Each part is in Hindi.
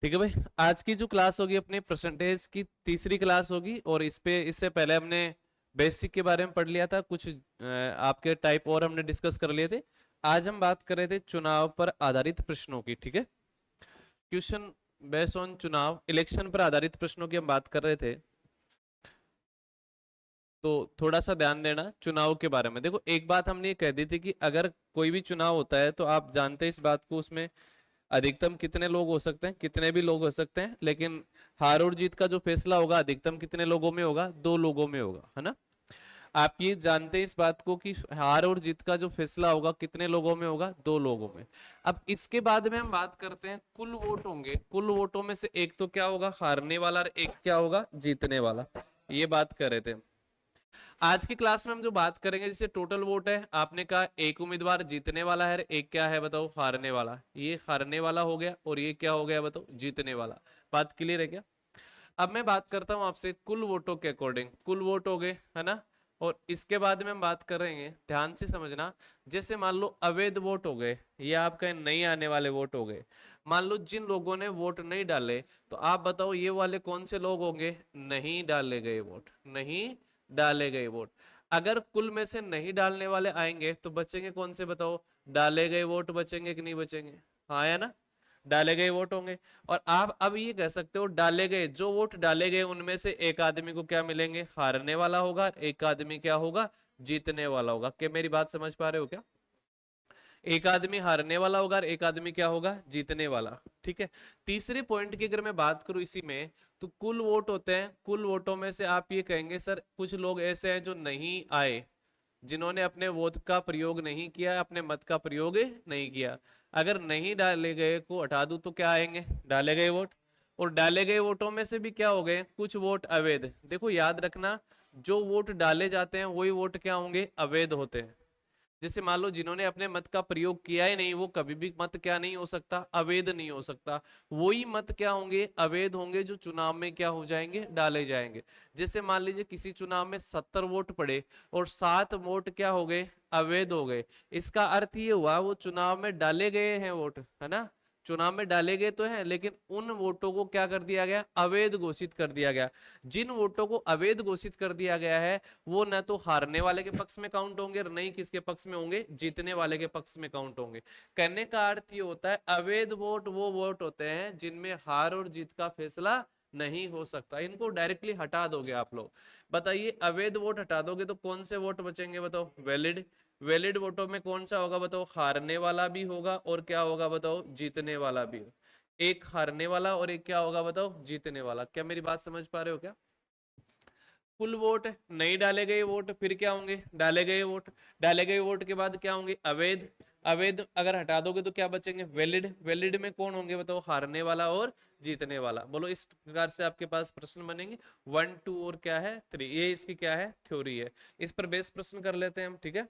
ठीक है भाई। आज की जो क्लास होगी अपनी परसेंटेज की तीसरी क्लास होगी, और इससे पहले हमने बेसिक के बारे में पढ़ लिया था, कुछ आपके टाइप और हमने डिस्कस कर लिए थे। आज हम बात कर रहे थे चुनाव पर आधारित प्रश्नों की। ठीक है, क्वेश्चन बेस्ड ऑन चुनाव इलेक्शन पर आधारित प्रश्नों की हम बात कर रहे थे। तो थोड़ा सा ध्यान देना चुनाव के बारे में। देखो, एक बात हमने ये कह दी थी कि अगर कोई भी चुनाव होता है तो आप जानते हैं इस बात को, उसमें अधिकतम कितने लोग हो सकते हैं, कितने भी लोग हो सकते हैं, लेकिन हार और जीत का जो फैसला होगा अधिकतम कितने लोगों में होगा, 2 लोगों में होगा, है ना। आप ये जानते हैं इस बात को कि हार और जीत का जो फैसला होगा कितने लोगों में होगा, 2 लोगों में। अब इसके बाद में हम बात करते हैं कुल वोट होंगे, कुल वोटों में से एक तो क्या होगा, हारने वाला, और एक क्या होगा, जीतने वाला। ये बात कर रहे थे। आज की क्लास में हम जो बात करेंगे, जैसे टोटल वोट है, आपने कहा एक उम्मीदवार जीतने वाला है, एक क्या है बताओ, हारने वाला। ये हारने वाला हो गया, और ये क्या हो गया बताओ, जीतने वाला। बात क्लियर है क्या। अब मैं बात करता हूं आपसे कुल वोटों के अकॉर्डिंग। कुल वोट हो गए, है ना। और इसके बाद में हम बात करेंगे, ध्यान से समझना। जैसे मान लो अवैध वोट हो गए, ये आपका नहीं आने वाले वोट हो गए। मान लो जिन लोगों ने वोट नहीं डाले, तो आप बताओ ये वाले कौन से लोग होंगे, नहीं डाले गए वोट, नहीं डाले गए वोट। अगर कुल में से नहीं डालने वाले आएंगे तो बचेंगे कौन से बताओ, डाले गए वोट बचेंगे कि नहीं बचेंगे। हाँ या ना, डाले गए वोट होंगे। और आप अब ये कह सकते हो डाले गए, जो वोट डाले गए उनमें से एक आदमी को क्या मिलेंगे, हारने वाला होगा, एक आदमी क्या होगा, जीतने वाला होगा। क्या मेरी बात समझ पा रहे हो क्या। एक आदमी हारने वाला होगा और एक आदमी क्या होगा, जीतने वाला। ठीक है। तीसरे पॉइंट की अगर मैं बात करूं इसी में, तो कुल वोट होते हैं, कुल वोटों में से आप ये कहेंगे सर कुछ लोग ऐसे हैं जो नहीं आए, जिन्होंने अपने वोट का प्रयोग नहीं किया, अपने मत का प्रयोग नहीं किया। अगर नहीं डाले गए को हटा दूं तो क्या आएंगे, डाले गए वोट। और डाले गए वोटों में से भी क्या हो गए, कुछ वोट अवैध। देखो याद रखना, जो वोट डाले जाते हैं वही वोट क्या होंगे, अवैध होते हैं। जैसे मान लो जिन्होंने अपने मत का प्रयोग किया ही नहीं, वो कभी भी मत क्या नहीं हो सकता, अवैध नहीं हो सकता। वही मत क्या होंगे, अवैध होंगे, जो चुनाव में क्या हो जाएंगे, डाले जाएंगे। जैसे मान लीजिए किसी चुनाव में 70 वोट पड़े और 7 वोट क्या हो गए, अवैध हो गए। इसका अर्थ ये हुआ वो चुनाव में डाले गए हैं वोट, है ना। चुनाव में डाले गए तो हैं, लेकिन उन वोटों को क्या कर दिया गया, अवैध घोषित कर दिया गया। जिन वोटों को अवैध घोषित कर दिया गया है, वो न तो हारने वाले के पक्ष में काउंट होंगे और नहीं किसके पक्ष में होंगे, जीतने वाले के पक्ष में काउंट होंगे। कहने का अर्थ ये होता है, अवैध वोट वो वोट होते हैं जिनमें हार और जीत का फैसला नहीं हो सकता। इनको डायरेक्टली हटा दोगे आप लोग। बताइए, अवैध वोट हटा दोगे तो कौन से वोट बचेंगे बताओ, वैलिड। वैलिड वोटों में कौन सा होगा बताओ, हारने वाला भी होगा और क्या होगा बताओ, जीतने वाला भी। एक हारने वाला और एक क्या होगा बताओ, जीतने वाला। क्या मेरी बात समझ पा रहे हो क्या। कुल वोट, नहीं डाले गए वोट, फिर क्या होंगे, डाले गए वोट। डाले गए वोट के बाद क्या होंगे, अवैध। अवैध अगर हटा दोगे तो क्या बचेंगे, वैलिड। वैलिड में कौन होंगे बताओ, हारने वाला और जीतने वाला। बोलो, इस प्रकार से आपके पास प्रश्न बनेंगे 1 2 और क्या है 3। ये इसकी क्या है, थ्योरी है। इस पर बेस प्रश्न कर लेते हैं हम, ठीक है।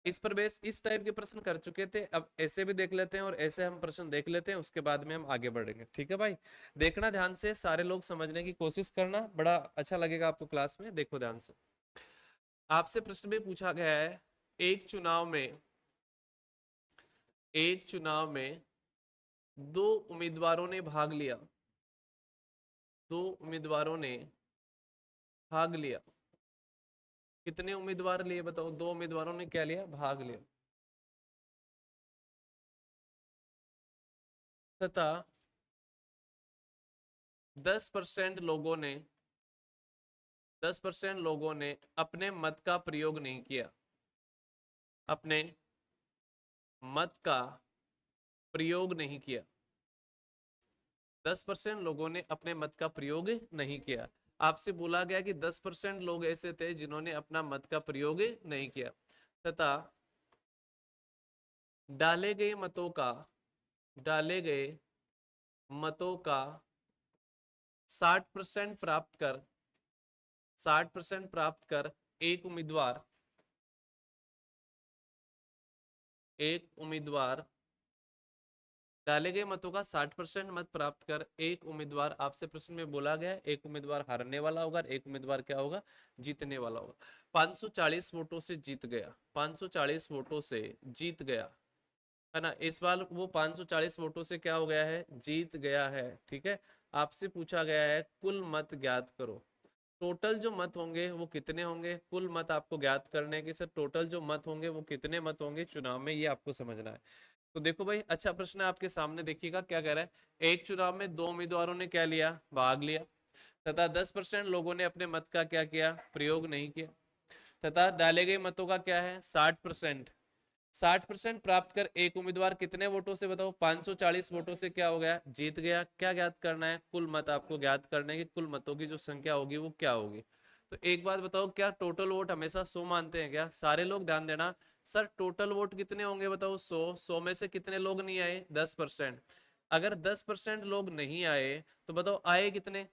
इस पर बेस इस टाइप के प्रश्न कर चुके थे, अब ऐसे भी देख लेते हैं और ऐसे हम प्रश्न देख लेते हैं, उसके बाद में हम आगे बढ़ेंगे। ठीक है भाई, देखना ध्यान से, सारे लोग समझने की कोशिश करना, बड़ा अच्छा लगेगा आपको क्लास में। देखो ध्यान से, आपसे प्रश्न में पूछा गया है, एक चुनाव में एक चुनाव में 2 उम्मीदवारों ने भाग लिया। 2 उम्मीदवारों ने भाग लिया। कितने उम्मीदवार लिए बताओ, 2 उम्मीदवारों ने क्या लिया, भाग लिया। तथा 10% लोगों ने 10% लोगों ने अपने मत का प्रयोग नहीं किया। अपने मत का प्रयोग नहीं किया। 10% लोगों ने अपने मत का प्रयोग नहीं किया। आपसे बोला गया कि 10% लोग ऐसे थे जिन्होंने अपना मत का प्रयोग नहीं किया। तथा डाले गए मतों का डाले गए मतों का 60% प्राप्त कर 60% प्राप्त कर एक उम्मीदवार एक उम्मीदवार डाले गए मतों का 60% मत प्राप्त कर एक उम्मीदवार। आपसे प्रश्न में बोला गया एक उम्मीदवार हारने वाला होगा, एक उम्मीदवार क्या होगा, जीतने वाला होगा। 540 वोटों से जीत गया, 540 वोटों से जीत गया। है ना। इस बार वो 540 वोटों से क्या हो गया है, जीत गया है। ठीक है, आपसे पूछा गया है कुल मत ज्ञात करो। टोटल जो मत होंगे वो कितने होंगे, कुल मत आपको ज्ञात करने के सर टोटल जो मत होंगे वो कितने मत होंगे चुनाव में, ये आपको समझना है। तो देखो भाई, अच्छा प्रश्न है आपके सामने, देखिएगा क्या कह रहा है। एक चुनाव में दो उम्मीदवारों ने क्या लिया, भाग लिया, तथा 10% लोगों ने अपने मत का क्या किया, प्रयोग नहीं किया, तथा डाले गए मतों का क्या है 60%। 60% प्राप्त कर एक उम्मीदवार कितने वोटों से, बताओ 540 वोटों से क्या हो गया, जीत गया। क्या ज्ञात करना है, कुल मत आपको ज्ञात करने की, कुल मतों की जो संख्या होगी वो क्या होगी। तो एक बात बताओ, क्या टोटल वोट हमेशा 100 मानते हैं क्या सारे लोग, ध्यान देना। सर टोटल वोट कितने होंगे बताओ, 100। 100 में से कितने लोग नहीं आए, 10%। अगर 10% लोग नहीं आए तो बताओ आए कितने।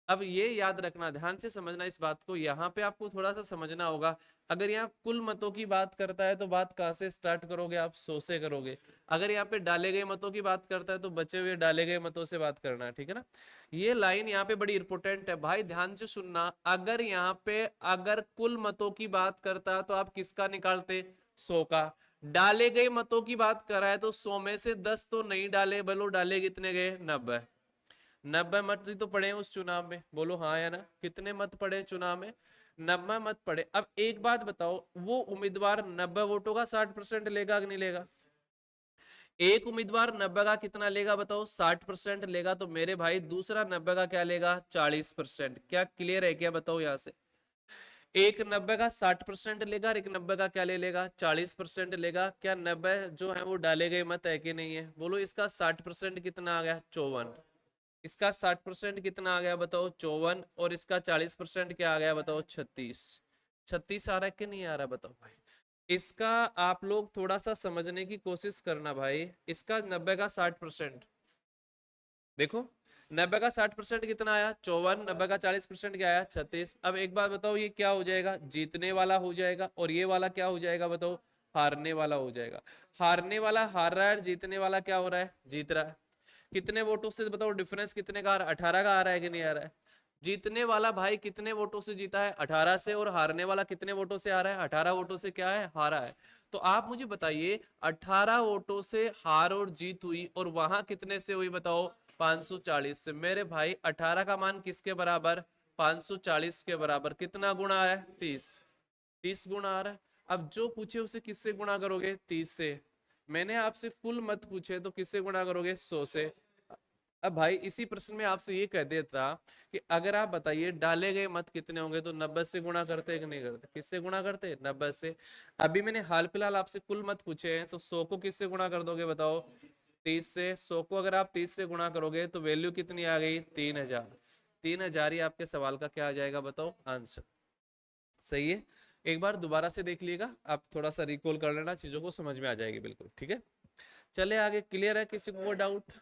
अब ये याद रखना, ध्यान से समझना इस बात को, यहाँ पे आपको थोड़ा सा समझना होगा। अगर यहाँ कुल मतों की बात करता है तो बात कहाँ से स्टार्ट करोगे, आप 100 से करोगे। अगर यहाँ पे डाले गए मतों की बात करता है तो बचे हुए डाले गए मतों से बात करना है, ठीक है ना। ये लाइन यहाँ पे बड़ी इंपॉर्टेंट है भाई, ध्यान से सुनना। अगर यहाँ पे अगर कुल मतों की बात करता है तो आप किसका निकालते, 100 का। डाले गए मतों की बात कर रहा है तो 100 में से 10 तो नहीं डाले, बोलो डाले कितने गए, 90। 90 मत ही तो पड़े उस चुनाव में, बोलो हाँ या ना, कितने मत पड़े चुनाव में, 90 मत पड़े। अब एक बात बताओ, वो उम्मीदवार 90 वोटों का 60% लेगा कि नहीं लेगा। एक उम्मीदवार 90 का कितना लेगा बताओ, 60% लेगा, तो मेरे भाई दूसरा 90 का क्या लेगा, 40%। क्या क्लियर है क्या, बताओ यहाँ से। एक 90 का 60% लेगा और एक 90 का क्या ले लेगा, 40% लेगा। क्या 90 जो है वो डाले गए मत है कि नहीं है, बोलो इसका 60% कितना आ गया, 54। इसका 60% कितना आ गया बताओ, 54। और इसका 40% क्या आ गया बताओ, 36। 36 आ रहा है कि नहीं आ रहा बताओ भाई। इसका आप लोग थोड़ा सा समझने की कोशिश करना भाई, इसका 90 का 60%, देखो 90 का 60% कितना आया, 54। 90 का 40% क्या आया, 36। अब एक बात बताओ, ये क्या हो जाएगा, जीतने वाला हो जाएगा, और ये वाला क्या हो जाएगा बताओ, हारने वाला हो जाएगा। हारने वाला हार रहा है और जीतने वाला क्या हो रहा है, जीत रहा है। कितने वोटों से बताओ डिफरेंस कितने का आ रहा है, 18 का आ रहा है कि नहीं आ रहा है। जीतने वाला भाई कितने वोटों से जीता है, 18 से, और हारने वाला कितने वोटों से आ रहा है, 18 वोटों से क्या है, हारा है। तो आप मुझे बताइए, 18 वोटों से हार और जीत हुई, और वहां कितने से हुई बताओ, 540 से। मेरे भाई 18 का मान किसके बराबर, 540 के बराबर। कितना गुणा आ रहा है, 30। 30 गुणा आ रहा है। अब जो पूछे उसे किससे गुणा करोगे, 30 से। मैंने आपसे कुल मत पूछे तो किससे गुणा करोगे, 100 से। अब भाई इसी प्रश्न में आपसे ये कह देता कि अगर आप बताइए डाले गए मत कितने होंगे, तो 90 से गुणा करते कि नहीं करते, किससे गुणा करते, 90 से। अभी मैंने हाल फिलहाल आपसे कुल मत पूछे हैं, तो 100 को किससे गुणा कर दोगे बताओ, 30 से। 100 को अगर आप 30 से गुणा करोगे तो वैल्यू कितनी आ गई, 3000। 3000 ही आपके सवाल का क्या आ जाएगा बताओ, आंसर। सही है। एक बार दोबारा से देख लीजिएगा, आप थोड़ा सा रिकॉल कर लेना, चीजों को समझ में आ जाएगी बिल्कुल, ठीक है। चले आगे, क्लियर है किसी को डाउट।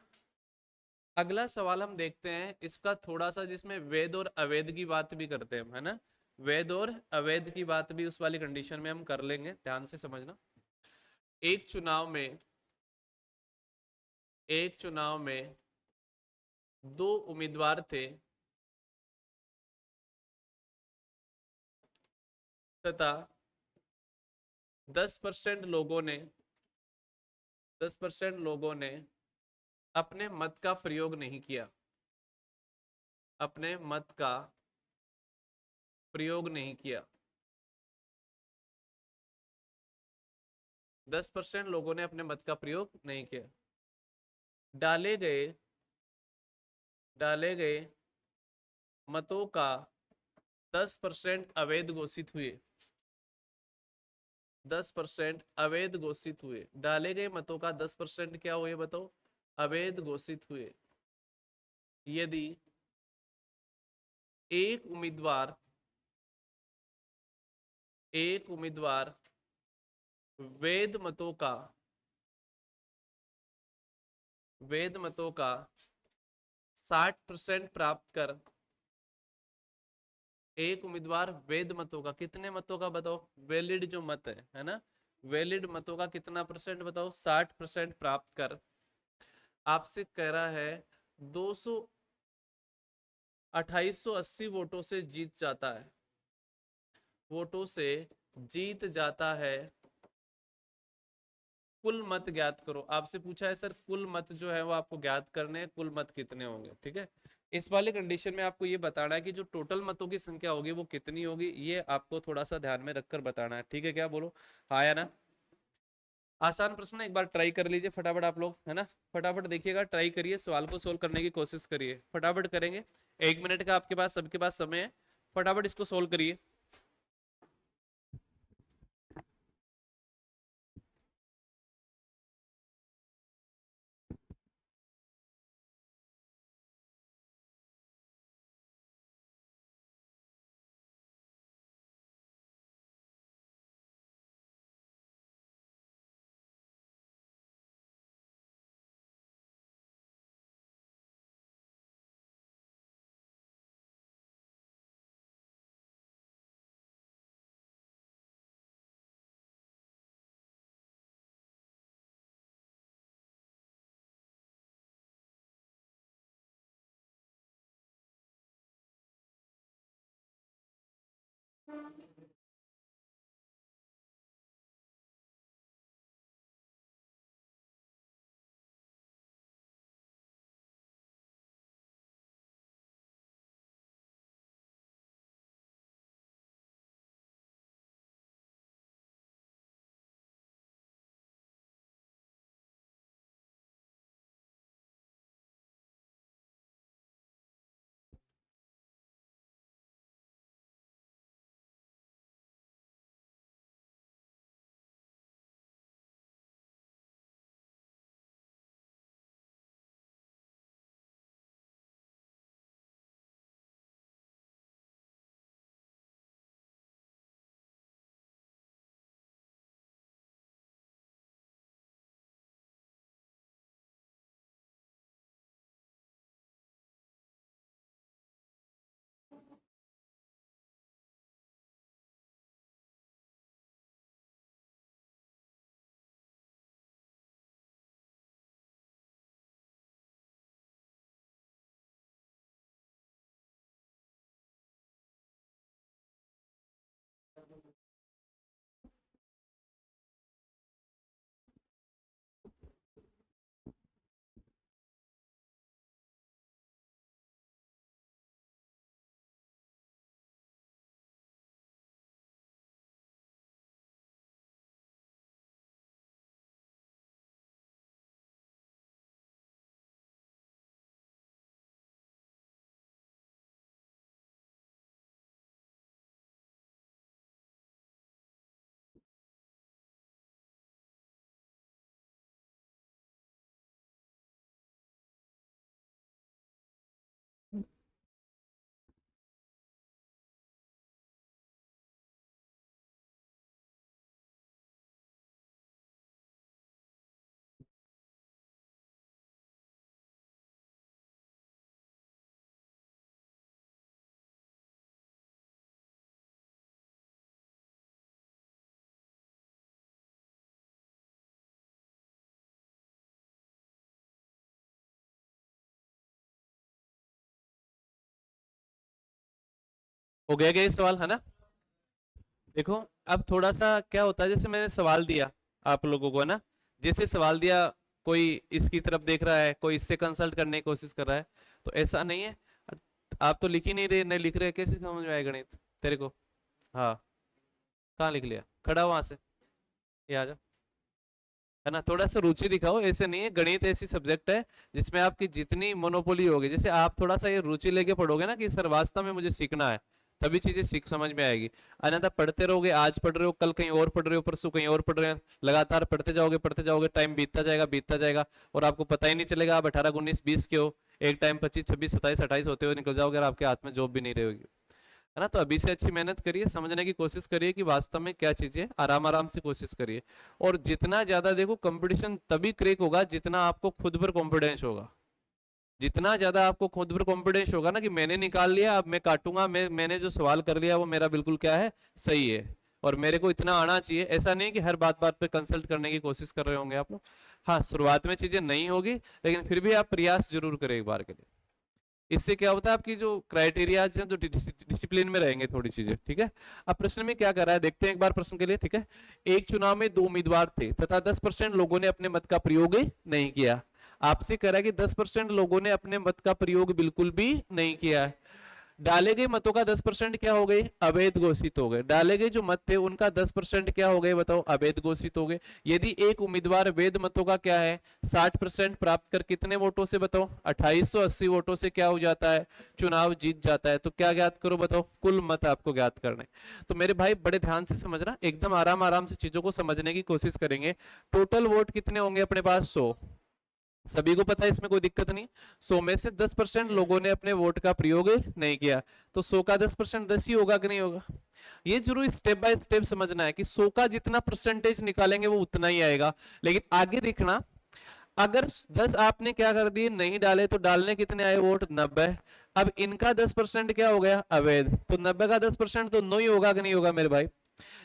अगला सवाल हम देखते हैं इसका थोड़ा सा, जिसमें वेद और अवैध की बात भी करते हैं, है ना। वेद और अवैध की बात भी उस वाली कंडीशन में हम कर लेंगे, ध्यान से समझना। एक चुनाव में, एक चुनाव में दो उम्मीदवार थे, तथा 10% लोगों ने, 10% लोगों ने अपने मत का प्रयोग नहीं किया, अपने मत का प्रयोग नहीं किया। 10% लोगों ने अपने मत का प्रयोग नहीं किया। डाले गए, डाले गए मतों का 10% अवैध घोषित हुए। 10% अवैध घोषित हुए। डाले गए मतों का 10% क्या हुए बताओ, अवैध घोषित हुए। यदि एक उम्मीदवार, एक उम्मीदवार वैध मतों का, वैध मतों का 60% प्राप्त कर, एक उम्मीदवार वैध मतों का, कितने मतों का बताओ, वैलिड जो मत है ना, वैलिड मतों का कितना परसेंट बताओ, 60% प्राप्त कर, आपसे कह रहा है 200 2880 वोटों से जीत जाता है, वोटों से जीत जाता है कुल मत ज्ञात करो। आपसे पूछा है सर कुल मत जो है वो आपको ज्ञात करने हैं, कुल मत कितने होंगे, ठीक है। इस वाले कंडीशन में आपको ये बताना है कि जो टोटल मतों की संख्या होगी वो कितनी होगी, ये आपको थोड़ा सा ध्यान में रखकर बताना है, ठीक है। क्या बोलो, हाँ या ना। आसान प्रश्न है, एक बार ट्राई कर लीजिए फटाफट आप लोग, है ना। फटाफट देखिएगा, ट्राई करिए, सवाल को सोल्व करने की कोशिश करिए, फटाफट करेंगे। 1 मिनट का आपके पास, सबके पास समय है, फटाफट इसको सोल्व करिए। हो गया क्या ये सवाल, है ना। देखो, अब थोड़ा सा क्या होता है, जैसे मैंने सवाल दिया आप लोगों को, है ना। जैसे सवाल दिया, कोई इसकी तरफ देख रहा है, कोई इससे कंसल्ट करने की कोशिश कर रहा है, तो ऐसा नहीं है। आप तो लिख ही नहीं रहे, नहीं लिख रहे, कैसे समझ में आए गणित तेरे को। हाँ, कहाँ लिख लिया, खड़ा वहां से, ये आ जा, है ना। थोड़ा सा रुचि दिखाओ, ऐसे नहीं है, गणित ऐसी सब्जेक्ट है जिसमें आपकी जितनी मोनोपोली होगी, जैसे आप थोड़ा सा ये रुचि लेके पढ़ोगे ना कि सर वास्तव में मुझे सीखना है, तभी चीजें सीख समझ में आएगी। अन्यथा पढ़ते रहोगे, आज पढ़ रहे हो, कल कहीं और पढ़ रहे हो, परसों कहीं और पढ़ रहे हो, लगातार पढ़ते जाओगे, टाइम बीतता जाएगा और आपको पता ही नहीं चलेगा आप 18 19 20 के हो। एक टाइम 25 26 27 28 होते हुए निकल जाओगे और आपके हाथ में जॉब भी नहीं रहेगी, है ना। तो अभी से अच्छी मेहनत करिए, समझने की कोशिश करिए कि वास्तव में क्या चीजें, आराम आराम से कोशिश करिए। और जितना ज्यादा देखो, कंपटीशन तभी क्रेक होगा जितना आपको खुद पर कॉन्फिडेंस होगा। जितना ज्यादा आपको खुद पर कॉन्फिडेंस होगा ना कि मैंने निकाल लिया, अब मैं काटूंगा, मैंने जो सवाल कर लिया वो मेरा बिल्कुल क्या है, सही है, और मेरे को इतना आना चाहिए। ऐसा नहीं कि हर बात बात पे कंसल्ट करने की कोशिश कर रहे होंगे आप लोग। हाँ, शुरुआत में चीजें नहीं होगी, लेकिन फिर भी आप प्रयास जरूर करें एक बार के लिए। इससे क्या होता है, आपकी जो क्राइटेरिया जो डिसिप्लिन में रहेंगे थोड़ी चीजें, ठीक है। अब प्रश्न में क्या कर रहा है देखते हैं एक बार प्रश्न के लिए, ठीक है। एक चुनाव में 2 उम्मीदवार थे तथा 10% लोगों ने अपने मत का प्रयोग नहीं किया। आपसे कह रहा है कि 10% लोगों ने अपने मत का प्रयोग बिल्कुल भी नहीं किया है। डाले गए मतों का 10% क्या हो गए, अवैध घोषित हो गए। डाले गए जो मत थे उनका 10% क्या हो गए, बताओ, अवैध घोषित हो गए। यदि एक उम्मीदवार वैध मतों का क्या है 60% प्राप्त कर कितने वोटों से, बताओ, 2880 वोटों से क्या हो जाता है, चुनाव जीत जाता है। तो क्या ज्ञात करो, बताओ, कुल मत आपको ज्ञात करने। तो मेरे भाई बड़े ध्यान से समझना, एकदम आराम आराम से चीजों को समझने की कोशिश करेंगे। टोटल वोट कितने होंगे अपने पास, 100। सभी को पता है, इसमें कोई दिक्कत नहीं। 100 में से 10% लोगों ने अपने वोट का प्रयोग नहीं किया, तो 100 का 10% 10 ही होगा कि नहीं होगा। ये जरूर स्टेप बाय स्टेप समझना है कि 100 का जितना परसेंटेज निकालेंगे वो उतना ही आएगा। लेकिन आगे देखना, अगर 10 आपने क्या कर दिए, नहीं डाले, तो डालने कितने आए वोट, 90। अब इनका 10% क्या हो गया, अवैध, तो 90 का 10% तो 9 ही होगा कि नहीं होगा मेरे भाई।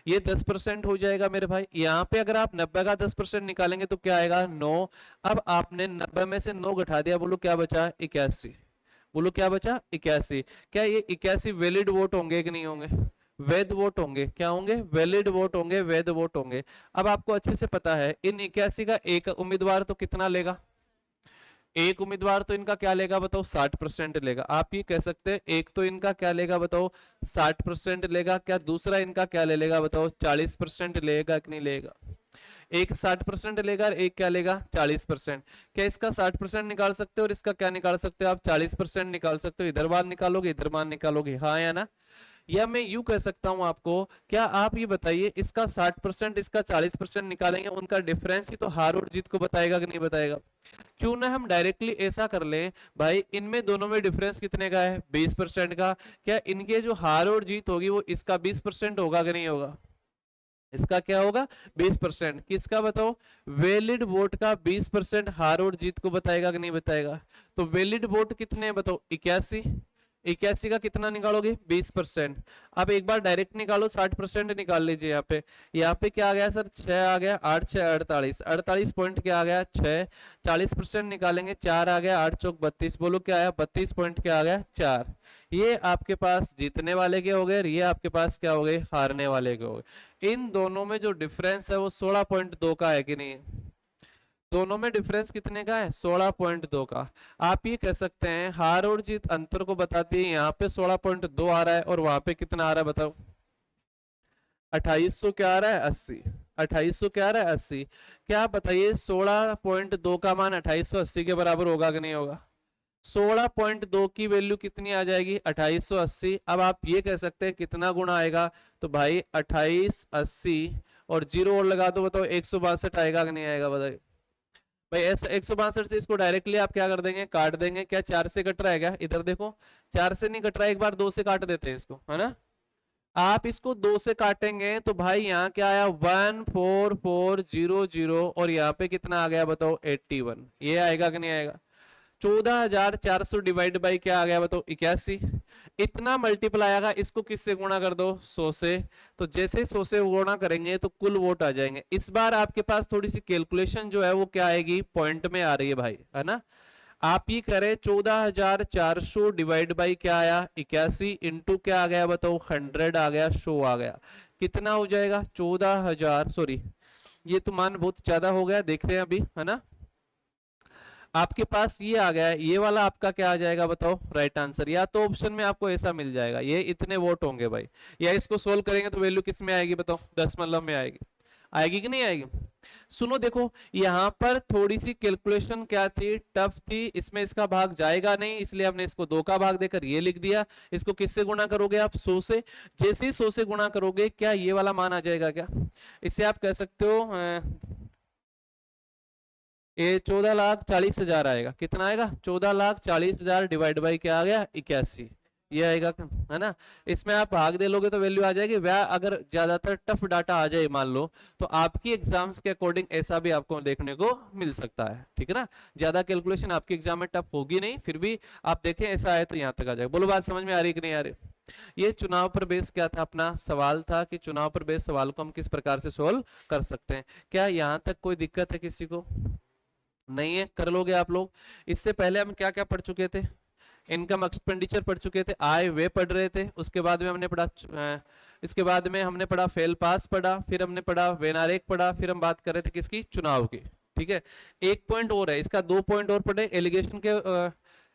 ये 10% हो जाएगा मेरे भाई। यहाँ पे अगर आप 90 का 10% निकालेंगे तो क्या आएगा, 9। अब आपने 90 में से 9 घटा दिया, बोलो क्या बचा, 81। बोलो क्या बचा, 81। क्या ये 81 वैलिड वोट होंगे कि नहीं होंगे, वैध वोट होंगे, क्या होंगे, वैलिड वोट होंगे, वैध वोट होंगे। अब आपको अच्छे से पता है इन 81 का एक उम्मीदवार तो कितना लेगा, एक उम्मीदवार तो इनका क्या लेगा, बताओ, 60% लेगा। आप ये कह सकते हैं एक तो इनका क्या लेगा, बताओ, 60% लेगा। क्या दूसरा इनका क्या ले लेगा, बताओ, 40% लेगा कि नहीं लेगा। एक 60% लेगा और एक क्या लेगा, 40%। क्या इसका 60% निकाल सकते हो और इसका क्या निकाल सकते हो, आप 40% निकाल सकते हो। इधर बार निकालोगे, इधर बार निकालोगे, हाँ या ना। या मैं यूं कह सकता हूं आपको, क्या आप ये बताइए, इसका 60% इसका 40% निकालेंगे, उनका डिफरेंस ही तो हार और जीत को बताएगा कि नहीं बताएगा। क्यों ना हम डायरेक्टली ऐसा कर लें, भाई इनमें दोनों में डिफरेंस कितने का है, 20% का। क्या इनके जो हार और जीत होगी वो इसका 20% होगा कि नहीं होगा, इसका क्या होगा, 20%। किसका बताओ, वैलिड वोट का 20% हार और जीत को बताएगा कि नहीं बताएगा। तो वैलिड वोट कितने हैं, बताओ, 81। 81 का कितना निकालोगे, 20%। अब एक बार डायरेक्ट निकालो, 60% निकाल लीजिए। यहाँ पे क्या आ गया सर, 6 आ गया, 8 6 48, 48 पॉइंट क्या आ गया, 6। 40% निकालेंगे, 4 आ गया, 8 चौक 32, बोलो क्या आया, 32 पॉइंट क्या आ गया, 4। ये आपके पास जीतने वाले के हो गए, ये आपके पास क्या हो गए, हारने वाले के हो गए। इन दोनों में जो डिफरेंस है वो 16.2 का है कि नहीं, दोनों में डिफरेंस कितने का है, 16.2 का। आप ये कह सकते हैं हार और जीत अंतर को बताती है। यहाँ पे 16.2 आ रहा है और वहां पे कितना आ रहा है, बताओ, 2800 क्या आ रहा है, 80। 2800 क्या आ रहा है, 80। क्या आप बताइए 16.2 का मान 2880 के बराबर होगा कि नहीं होगा। 16.2 की वैल्यू कितनी आ जाएगी, 2880। अब आप ये कह सकते हैं कितना गुना आएगा, तो भाई 2880 और जीरो और लगा दो, बताओ 162 आएगा कि नहीं आएगा, बताइए भाई। ऐसा 162 से इसको डायरेक्टली आप क्या कर देंगे, काट देंगे। क्या 4 से कट रहा है क्या, इधर देखो, 4 से नहीं कट रहा है, एक बार 2 से काट देते हैं इसको, है ना। आप इसको 2 से काटेंगे तो भाई यहाँ क्या आया, 14400 और यहाँ पे कितना आ गया, बताओ, 81। ये आएगा कि नहीं आएगा। 14400 डिवाइड बाई क्या आ गया, बताओ, 81। इतना मल्टीप्लाई आएगा, इसको किससे गुणा कर दो, 100 से। तो जैसे 100 से गुणा करेंगे तो कुल वोट आ जाएंगे। इस बार आपके पास थोड़ी सी कैलकुलेशन जो है वो क्या आएगी, पॉइंट में आ रही है भाई, है ना। आप ये करें 14400 डिवाइड बाई क्या आया, 81 इंटू क्या आ गया, बताओ, 100 आ गया, शो आ गया। कितना हो जाएगा, 14000, सॉरी ये तो मान बहुत ज्यादा हो गया, देख रहे हैं अभी, है ना। आपके पास ये आ गया, ये वाला आपका क्या आ जाएगा, बताओ, राइट आंसर। या तो ऑप्शन में आपको ऐसा मिल जाएगा, ये इतने वोट होंगे भाई। या इसको सोल्व करेंगे तो वैल्यू किस में आएगी, बताओ, दशमलव में आएगी। आएगी कि नहीं आएगी। सुनो देखो, यहाँ पर थोड़ी सी कैलकुलेशन क्या थी, टफ थी। इसमें इसका भाग जाएगा नहीं, इसलिए हमने इसको 2 का भाग देकर ये लिख दिया। इसको किससे गुणा करोगे आप, 100 से। जैसे ही 100 से गुणा करोगे क्या ये वाला मान आ जाएगा क्या। इससे आप कह सकते हो ये 14,40,000 आएगा। कितना आएगा, 14,40,000 डिवाइड बाई क्या आ गया, 81। ये आएगा, है ना। इसमें आप भाग दे लोगे तो वैल्यू आ जाएगी। वह अगर ज्यादातर टफ डाटा आ जाए मान लो, तो आपकी एग्जाम्स के अकॉर्डिंग ऐसा भी आपको देखने को मिल सकता है, ठीक है ना। ज्यादा कैलकुलेशन आपकी एग्जाम में टफ होगी नहीं, फिर भी आप देखें ऐसा है तो यहाँ तक आ जाएगा। बोलो बात समझ में आ रही कि नहीं आ रही। ये चुनाव पर बेस क्या था, अपना सवाल था कि चुनाव पर बेस सवाल को हम किस प्रकार से सोल्व कर सकते हैं। क्या यहाँ तक कोई दिक्कत है किसी को, नहीं है, कर लोगे आप लोग। इससे पहले हम क्या क्या पढ़ चुके थे, इनकम एक्सपेंडिचर पढ़ चुके थे, आय व्यय पढ़ रहे थे, उसके बाद में हमने पढ़ा इसके बाद में हमने पढ़ा फेल पास पढ़ा, फिर हमने पढ़ा वेनारेक पढ़ा, फिर हम बात कर रहे थे किसकी, चुनाव की। ठीक है, एक पॉइंट और है, इसका 2 पॉइंट और पढ़े। एलिगेशन के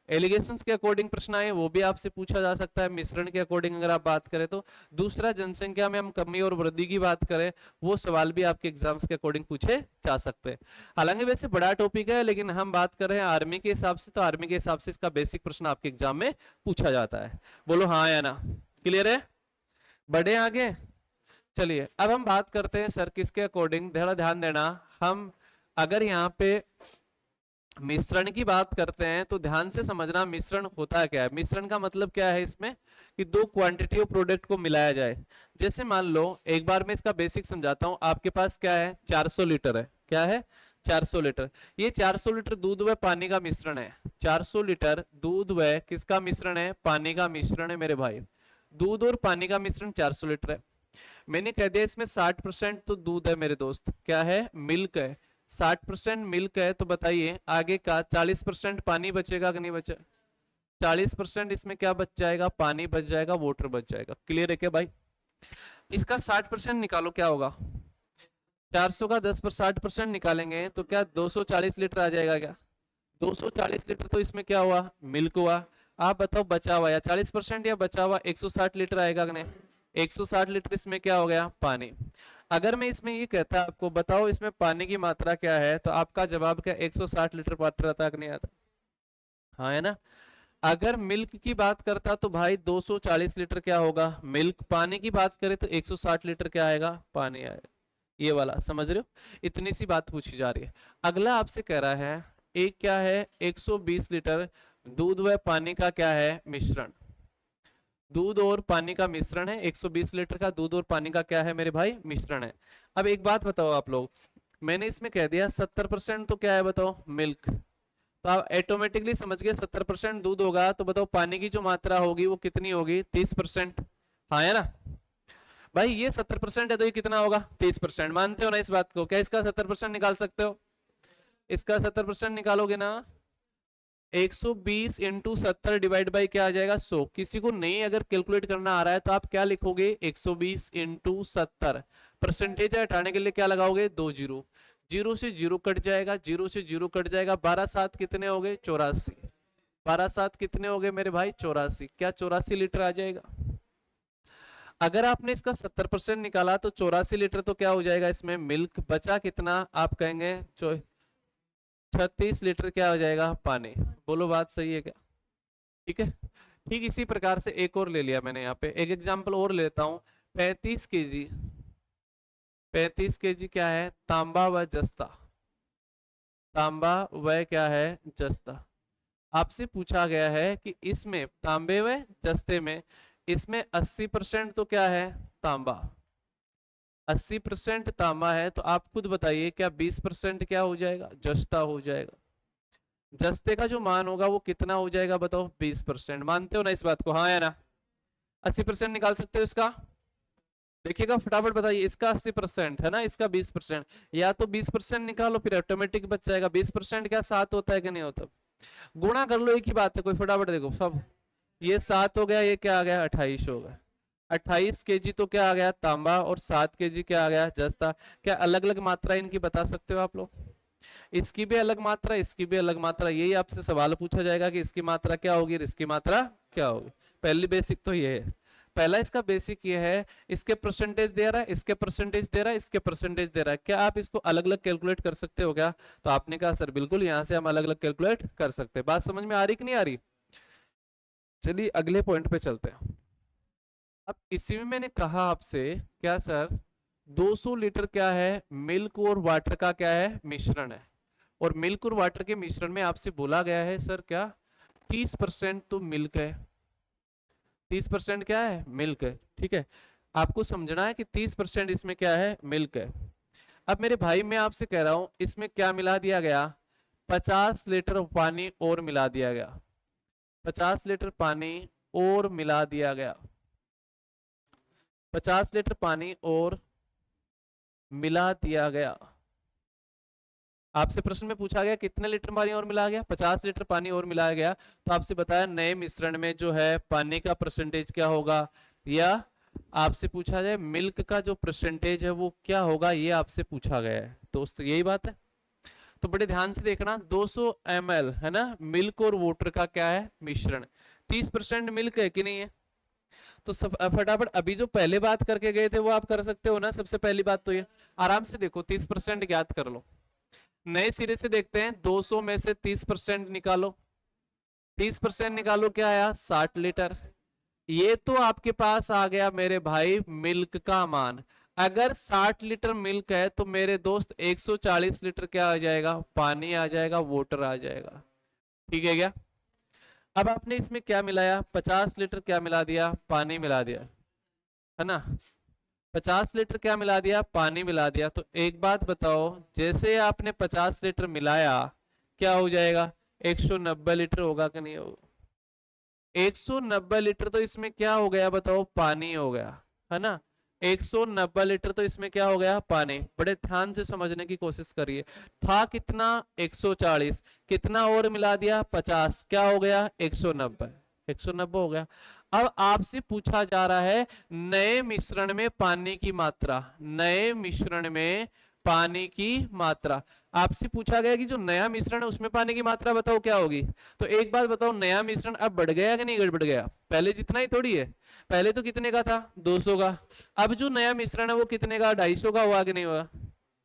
एलिगेशंस के अकॉर्डिंग प्रश्न आए, वो भी आपसे पूछा जा सकता है। मिश्रण के अकॉर्डिंग अगर आप बात करें तो। दूसरा, जनसंख्या में हम कमी और वृद्धि की बात करें, वो सवाल भी आपके एग्जाम्स के अकॉर्डिंग पूछे जा सकते हैं। हालांकि वैसे बड़ा टॉपिक है, लेकिन हम बात कर रहे हैं आर्मी के हिसाब से, तो आर्मी के हिसाब से इसका बेसिक प्रश्न आपके एग्जाम में पूछा जाता है। बोलो हाँ या ना, क्लियर है, बढ़े आगे। चलिए अब हम बात करते हैं सर किसके अकॉर्डिंग, थोड़ा ध्यान देना। हम अगर यहाँ पे मिश्रण की बात करते हैं तो ध्यान से समझना मिश्रण होता क्या है। मिश्रण का मतलब क्या है इसमें, कि दो क्वांटिटी ऑफ प्रोडक्ट को मिलाया जाए। जैसे मान लो, एक बार मैं इसका बेसिक समझाता हूं। आपके पास क्या है, 400 लीटर है, क्या है, 400 लीटर। ये 400 लीटर दूध व पानी का मिश्रण है। 400 लीटर दूध व किसका मिश्रण है, पानी का मिश्रण है मेरे भाई। दूध और पानी का मिश्रण 400 लीटर है। मैंने कह दिया इसमें 60% तो दूध है मेरे दोस्त, क्या है, मिल्क है। 60% मिल्क है, तो बताइए आगे का 40% पानी बचेगा कि नहीं बचा। 40% इसमें क्या बच जाएगा, पानी बच जाएगा, वाटर बच जाएगा। क्लियर है क्या भाई। इसका 60% निकालो, क्या होगा, 400 का 10 पर 60% निकालेंगे तो क्या 240 लीटर आ जाएगा क्या। 240 लीटर तो इसमें क्या हुआ, मिल्क हुआ। आप बताओ बचा हुआ या 40% या बचा हुआ 160 लीटर आएगा कि नहीं। 160 लीटर इसमें क्या हो गया, पानी। अगर मैं इसमें ये कहता आपको बताओ इसमें पानी की मात्रा क्या है, तो आपका जवाब क्या 160 लीटर वाटर आता कि नहीं आता, हाँ है ना। अगर मिल्क की बात करता तो भाई 240 लीटर क्या होगा, मिल्क। पानी की बात करें तो 160 लीटर क्या आएगा, पानी आएगा। ये वाला समझ रहे हो, इतनी सी बात पूछी जा रही है। अगला आपसे कह रहा है एक क्या है, 120 लीटर दूध व पानी का क्या है, मिश्रण। दूध और पानी का मिश्रण है, 120 लीटर का दूध और पानी का क्या है मेरे भाई, मिश्रण है। अब एक बात बताओ आप लोग, मैंने इसमें कह दिया 70% तो क्या है बताओ, मिल्क। तो आप ऑटोमेटिकली समझ गए 70% दूध होगा, तो बताओ पानी की जो मात्रा होगी वो कितनी होगी, 30%। हाँ है ना भाई, ये 70% है तो ये कितना होगा, 30%। मानते हो ना इस बात को, क्या इसका 70% निकाल सकते हो, इसका 70% निकालोगे ना, 120 इंटू 70 डिवाइड बाई क्या आ जाएगा, 100। किसी को नहीं अगर कैलकुलेट करना आ रहा है तो आप क्या लिखोगे, 120 इंटू 70। परसेंटेज हटाने के लिए क्या लगाओगे, 2 जीरो। जीरो से जीरो कट जाएगा, जीरो से जीरो कट जाएगा। 12 7 कितने हो गए, 84। 12 7 कितने हो गए मेरे भाई, 84। क्या 84 लीटर आ जाएगा। अगर आपने इसका 70% निकाला तो 84 लीटर तो क्या हो जाएगा इसमें, मिल्क। बचा कितना, आप कहेंगे 36 लीटर क्या हो जाएगा, पानी। बोलो बात सही है क्या, ठीक है। ठीक इसी प्रकार से एक और ले लिया मैंने, यहाँ पे एक एग्जांपल और लेता हूं। 35 केजी, 35 केजी क्या है, तांबा व जस्ता। तांबा व क्या है, जस्ता। आपसे पूछा गया है कि इसमें तांबे व जस्ते में, इसमें 80% तो क्या है, तांबा। 80% तांबा है, तो आप खुद बताइए क्या 20% क्या हो जाएगा, जस्ता हो जाएगा। जस्ते का जो मान होगा वो कितना हो जाएगा बताओ, 20%। मानते हो ना इस बात को, हाँ या ना। 80% निकाल सकते हो इसका, देखिएगा फटाफट बताइए। इसका 80% है ना, इसका 20%। या तो 20% निकालो फिर ऑटोमेटिक बच जाएगा। 20% क्या 7 होता है कि नहीं होता, गुणा कर लो, एक ही बात है, कोई फटाफट देखो सब। ये 7 हो गया, ये क्या आ गया, 28 हो गया। 28 केजी तो क्या आ गया, तांबा, और 7 केजी क्या आ गया, जस्ता। क्या अलग अलग मात्रा इनकी बता सकते हो आप लोग, इसकी भी अलग मात्रा, इसकी भी अलग मात्रा। यही आपसे सवाल पूछा जाएगा कि इसकी मात्रा क्या होगी और इसकी मात्रा क्या होगी। पहली बेसिक तो ये है, पहला इसका बेसिक ये है, इसके परसेंटेज दे रहा है, इसके परसेंटेज दे रहा है, इसके परसेंटेज दे रहा है। क्या आप इसको अलग अलग कैलकुलेट कर सकते हो क्या, तो आपने कहा सर बिल्कुल, यहां से हम अलग अलग कैलकुलेट कर सकते हैं। बात समझ में आ रही कि नहीं आ रही। चलिए अगले पॉइंट पे चलते हैं। अब इसी में मैंने कहा आपसे, क्या सर 200 लीटर क्या है, मिल्क और वाटर का क्या है, मिश्रण है। और मिल्क और वाटर के मिश्रण में आपसे बोला गया है सर क्या, 30% तो मिल्क है, 30% क्या है, मिल्क है। ठीक है, आपको समझना है कि 30% इसमें क्या है, मिल्क है। अब मेरे भाई मैं आपसे कह रहा हूं इसमें क्या मिला दिया गया, 50 लीटर पानी और मिला दिया गया। 50 लीटर पानी और मिला दिया गया, 50 लीटर पानी और मिला दिया गया। आपसे प्रश्न में पूछा गया कितने लीटर पानी और मिलाया गया, 50 लीटर पानी और मिलाया गया, तो आपसे बताया नए मिश्रण में जो है पानी का परसेंटेज क्या होगा, या आपसे पूछा जाए मिल्क का जो परसेंटेज है वो क्या होगा, ये आपसे पूछा गया है दोस्त, यही बात है। तो बड़े ध्यान से देखना, 200 ml है ना मिल्क और वाटर का क्या है मिश्रण, 30% मिल्क है कि नहीं है। तो फटाफट अभी जो पहले बात करके गए थे वो आप कर सकते हो ना। सबसे पहली बात तो ये आराम से देखो 30% ज्ञात कर लो। नए सिरे से देखते हैं, 200 में से 30% निकालो, 30% निकालो, क्या आया 60 लीटर। ये तो आपके पास आ गया मेरे भाई मिल्क का मान। अगर 60 लीटर मिल्क है तो मेरे दोस्त 140 लीटर क्या आ जाएगा, पानी आ जाएगा, वाटर आ जाएगा। ठीक है क्या। अब आपने इसमें क्या मिलाया, 50 लीटर क्या मिला दिया, पानी मिला दिया, है ना। 50 लीटर क्या मिला दिया, पानी मिला दिया। तो एक बात बताओ, जैसे आपने 50 लीटर मिलाया क्या हो जाएगा, 190 लीटर होगा कि नहीं होगा। 190 लीटर तो इसमें क्या हो गया बताओ, पानी हो गया, है ना। 190 लीटर तो इसमें क्या हो गया, पानी। बड़े ध्यान से समझने की कोशिश करिए। था कितना 140, कितना और मिला दिया 50, क्या हो गया 190, 190 हो गया। अब आपसे पूछा जा रहा है नए मिश्रण में पानी की मात्रा, नए मिश्रण में पानी की मात्रा। आपसे पूछा गया कि जो नया मिश्रण है उसमें पानी की मात्रा बताओ क्या होगी। तो एक बात बताओ, नया मिश्रण अब बढ़ गया कि नहीं बढ़ गया, पहले जितना ही थोड़ी है। पहले तो कितने का था 200 का, अब जो नया मिश्रण है वो कितने का 250 का हुआ कि नहीं हुआ,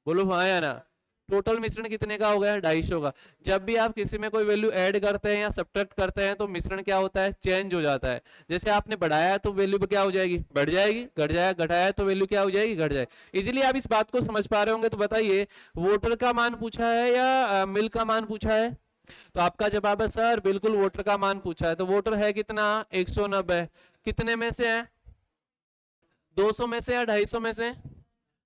बोलो हाँ या ना। टोटल मिश्रण कितने का हो गया 250 का। जब भी आप किसी में कोई वैल्यू ऐड करते हैं या सब्ट्रैक्ट करते हैं तो मिश्रण क्या होता है, चेंज हो जाता है। जैसे आपने बढ़ाया तो वैल्यू क्या हो जाएगी, बढ़ जाएगी, घट जाएगा, घटाया तो वैल्यू क्या हो जाएगी, घट जाएगी। इजीली आप इस बात को समझ पा रहे होंगे। तो बताइए वोटर का मान पूछा है या मिल्क का मान पूछा है। तो आपका जवाब है सर बिल्कुल वोटर का मान पूछा है। तो वोटर है कितना 190, कितने में से है 200 में से या 250 में से।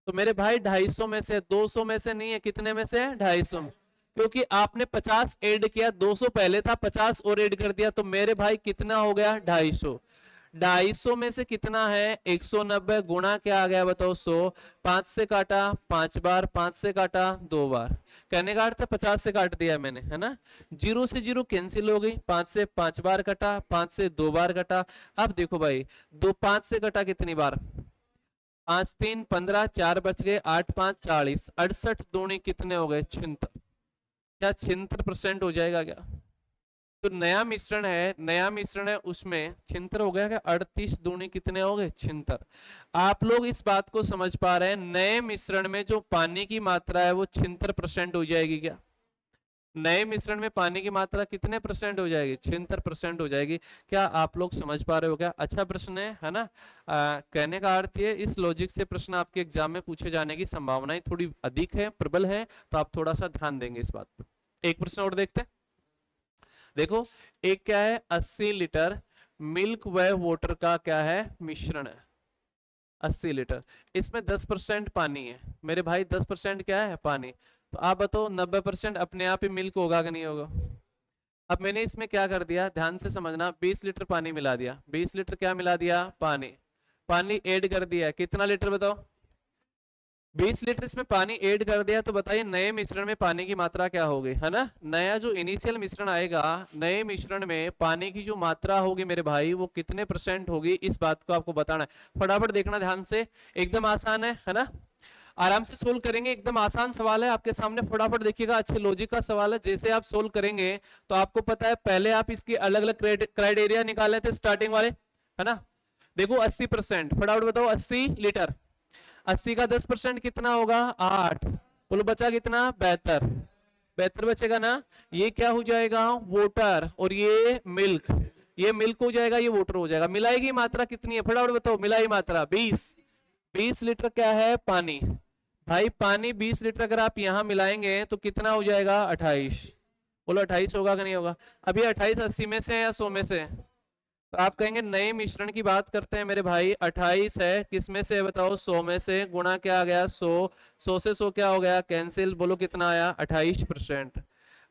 तो मेरे भाई 250 में से, 200 में से नहीं है, कितने में से 250 में। क्योंकि आपने 50 ऐड किया, 200 पहले था 50 और ऐड कर दिया, तो मेरे भाई कितना हो गया 250। 250 में से कितना है 190 गुणा क्या आ गया बताओ 100। 5 से काटा 5 बार, 5 से काटा 2 बार। कहने का अर्थ है 50 से काट दिया मैंने, है ना। 0 से 0 कैंसिल हो गई, 5 से 5 बार कटा, 5 से 2 बार कटा। अब देखो भाई 2 5 से कटा कितनी बार, 5 3 15, 4 बच गए, 8 5 40, 68 दूनी कितने हो गए 76। क्या 76% हो जाएगा क्या। तो नया मिश्रण है, नया मिश्रण है उसमें 76 हो गया क्या, 38 दूनी कितने हो गए 76। आप लोग इस बात को समझ पा रहे हैं, नए मिश्रण में जो पानी की मात्रा है वो 76% हो जाएगी क्या। नए मिश्रण में पानी की मात्रा कितने परसेंट हो जाएगी, 76% हो जाएगी। क्या आप लोग समझ पा रहे हो क्या। अच्छा प्रश्न है ना। कहने का अर्थ ये, इस लॉजिक से प्रश्न आपके एग्जाम में पूछे जाने की संभावनाएं थोड़ी अधिक है, प्रबल है, तो आप थोड़ा सा ध्यान देंगे इस बात पर। एक प्रश्न और देखते हैं। देखो एक क्या है 80 लीटर मिल्क व वाटर का क्या है मिश्रण है, 80 लीटर, इसमें 10% पानी है मेरे भाई, 10% क्या है पानी। तो आप बताओ 90% अपने आप ही मिल्क होगा कि नहीं होगा। अब मैंने इसमें क्या कर दिया, ध्यान से समझना, 20 लीटर पानी मिला दिया, 20 लीटर क्या मिला दिया, पानी। पानी ऐड कर दिया, कितना लीटर बताओ, 20 लीटर इसमें पानी ऐड कर दिया। तो बताइए नए मिश्रण में पानी की मात्रा क्या होगी, है ना। नया जो इनिशियल मिश्रण आएगा, नए मिश्रण में पानी की जो मात्रा होगी मेरे भाई वो कितने परसेंट होगी, इस बात को आपको बताना है। फटाफट देखना ध्यान से, एकदम आसान है ना। आराम से सोल्व करेंगे, एकदम आसान सवाल है आपके सामने, फटाफट देखिएगा। अच्छे लॉजिक का सवाल है, जैसे आप सोल्व करेंगे तो आपको पता है पहले आप इसकी अलग अलग क्राइटेरिया निकाले थे स्टार्टिंग वाले, है ना। देखो 80%, फटाफट बताओ 80 लीटर, 80 का 10% कितना होगा 8, बोलो बचा कितना 72, 72 बचेगा ना। ये क्या हो जाएगा वाटर, और ये मिल्क, ये मिल्क हो जाएगा, ये वाटर हो जाएगा। मिलाई की मात्रा कितनी है फटाफट बताओ, मिलाई मात्रा 20, 20 लीटर क्या है पानी। भाई पानी 20 लीटर अगर आप यहां मिलाएंगे तो कितना हो जाएगा 28, बोलो 28 होगा कि नहीं होगा। अभी 28 80 में से है या 100 में से है। तो आप कहेंगे नए मिश्रण की बात करते हैं मेरे भाई, 28 है, किस में से है बताओ 100 में से, गुणा क्या आ गया 100, 100 से 100 क्या हो गया कैंसिल, बोलो कितना आया 28%।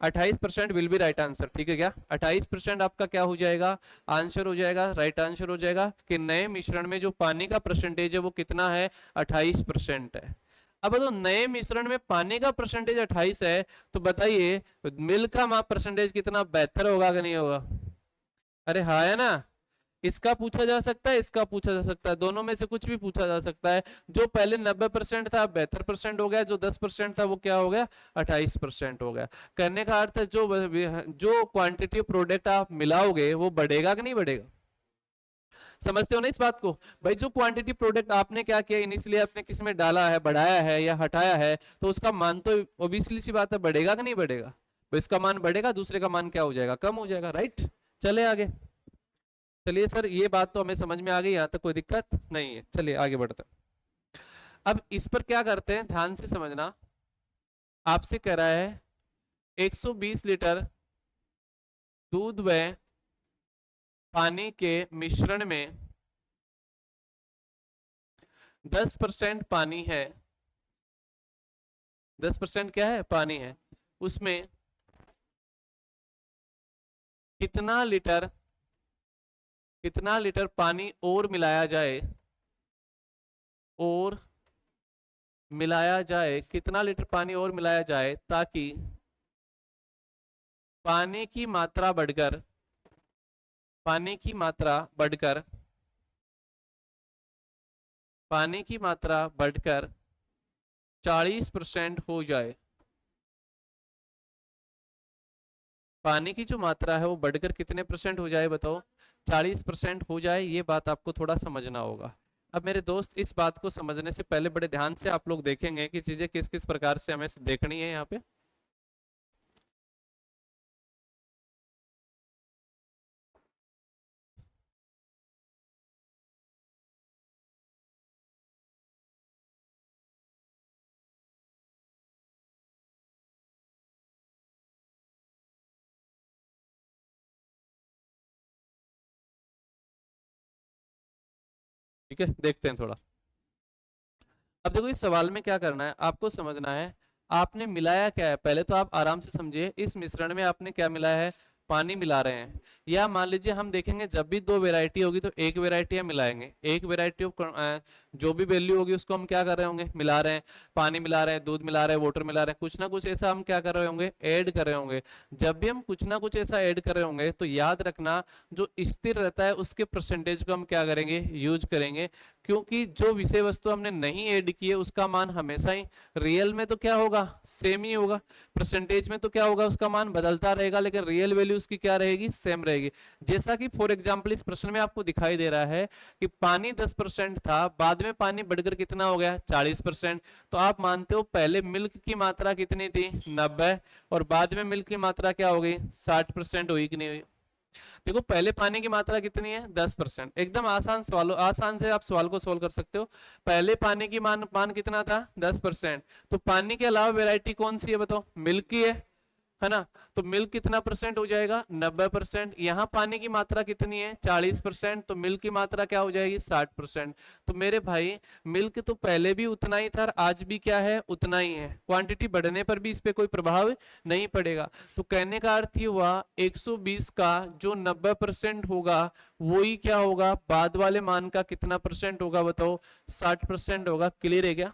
28% विल बी राइट आंसर, ठीक है क्या। 28% आपका क्या हो जाएगा आंसर हो जाएगा, राइट आंसर हो जाएगा कि नए मिश्रण में जो पानी का परसेंटेज है वो कितना है 28% है। अब बताओ नए मिश्रण में पानी का परसेंटेज 28 है, तो बताइए मिल्क का परसेंटेज कितना बेहतर होगा कि नहीं होगा? अरे हाँ है ना। इसका पूछा जा सकता है, इसका पूछा जा सकता है, दोनों में से कुछ भी पूछा जा सकता है। जो पहले 90% था 72% हो गया, जो 10% था वो क्या हो गया 28% हो गया। कहने का अर्थ है जो क्वांटिटी प्रोडक्ट आप मिलाओगे वो बढ़ेगा कि नहीं बढ़ेगा? समझते हो ना इस बात को? भाई जो क्वांटिटी प्रोडक्ट आपने क्या किया, इनिशियली आपने किस में डाला है, बढ़ाया है या हटाया है, तो उसका मान तो ओबियसली सी बात है बढ़ेगा कि नहीं बढ़ेगा? तो इसका मान बढ़ेगा, दूसरे का मान क्या हो जाएगा, कम हो जाएगा, राइट। चले आगे। चलिए सर ये बात तो हमें समझ में आ गई, यहाँ तक कोई दिक्कत नहीं है, चलिए आगे बढ़ते हैं। अब इस पर क्या करते हैं, ध्यान से समझना। आपसे कह रहा है 120 लीटर दूध व पानी के मिश्रण में 10% पानी है, 10% क्या है, पानी है, उसमें कितना लीटर पानी और मिलाया जाए, और मिलाया जाए, कितना लीटर पानी और मिलाया जाए ताकि पानी की मात्रा बढ़कर, पानी की मात्रा बढ़कर, पानी की मात्रा बढ़कर 40% हो जाए। पानी की जो मात्रा है वो बढ़कर कितने परसेंट हो जाए बताओ? 40% हो जाए। ये बात आपको थोड़ा समझना होगा। अब मेरे दोस्त इस बात को समझने से पहले बड़े ध्यान से आप लोग देखेंगे कि चीजें किस किस प्रकार से हमें देखनी है यहाँ पे। ठीक है, देखते हैं थोड़ा। अब देखो इस सवाल में क्या करना है, आपको समझना है आपने मिलाया क्या है। पहले तो आप आराम से समझिए, इस मिश्रण में आपने क्या मिलाया है, पानी मिला रहे हैं। या मान लीजिए हम देखेंगे जब भी दो वेराइटी होगी तो एक वेराइटी हम मिलाएंगे, एक वेराइटी ऑफ जो भी वैल्यू होगी उसको हम क्या कर रहे होंगे, मिला रहे हैं। पानी मिला रहे हैं, दूध मिला रहे हैं, वाटर मिला रहे हैं, कुछ ना कुछ ऐसा हम क्या कर रहे होंगे, ऐड कर रहे होंगे। जब भी हम कुछ ना कुछ ऐसा ऐड कर रहे होंगे तो याद रखना जो स्थिर रहता है उसके परसेंटेज को हम क्या करेंगे, यूज करेंगे। क्योंकि जो विषय वस्तु हमने नहीं ऐड की है उसका मान हमेशा ही रियल में तो क्या होगा, सेम ही होगा। परसेंटेज में तो क्या होगा, उसका मान बदलता रहेगा, लेकिन रियल वैल्यू उसकी क्या रहेगी, सेम रहेगी। जैसा कि फॉर एग्जांपल इस प्रश्न में आपको दिखाई दे रहा है कि पानी 10% था, बाद में पानी बढ़कर कितना हो गया 40%। तो आप मानते हो पहले मिल्क की मात्रा कितनी थी 90, और बाद में मिल्क की मात्रा क्या हो गई 60% हुई कि नहीं हुई? देखो पहले पानी की मात्रा कितनी है 10%। एकदम आसान सवाल, आसान से आप सवाल को सोल्व कर सकते हो। पहले पानी की मान कितना था 10%, तो पानी के अलावा वेराइटी कौन सी है बताओ, मिल्क की है ना। तो मिल्क कितना परसेंट हो जाएगा 90%। यहाँ पानी की मात्रा कितनी है 40%, तो मिल्क की मात्रा क्या हो जाएगी 60%। तो मेरे भाई मिल्क तो पहले भी उतना ही था और आज भी क्या है उतना ही है, क्वांटिटी बढ़ने पर भी इस पे कोई प्रभाव नहीं पड़ेगा। तो कहने का अर्थ ये हुआ 120 का जो 90% होगा वही क्या होगा, बाद वाले मान का कितना परसेंट होगा बताओ, 60% होगा। क्लियर है क्या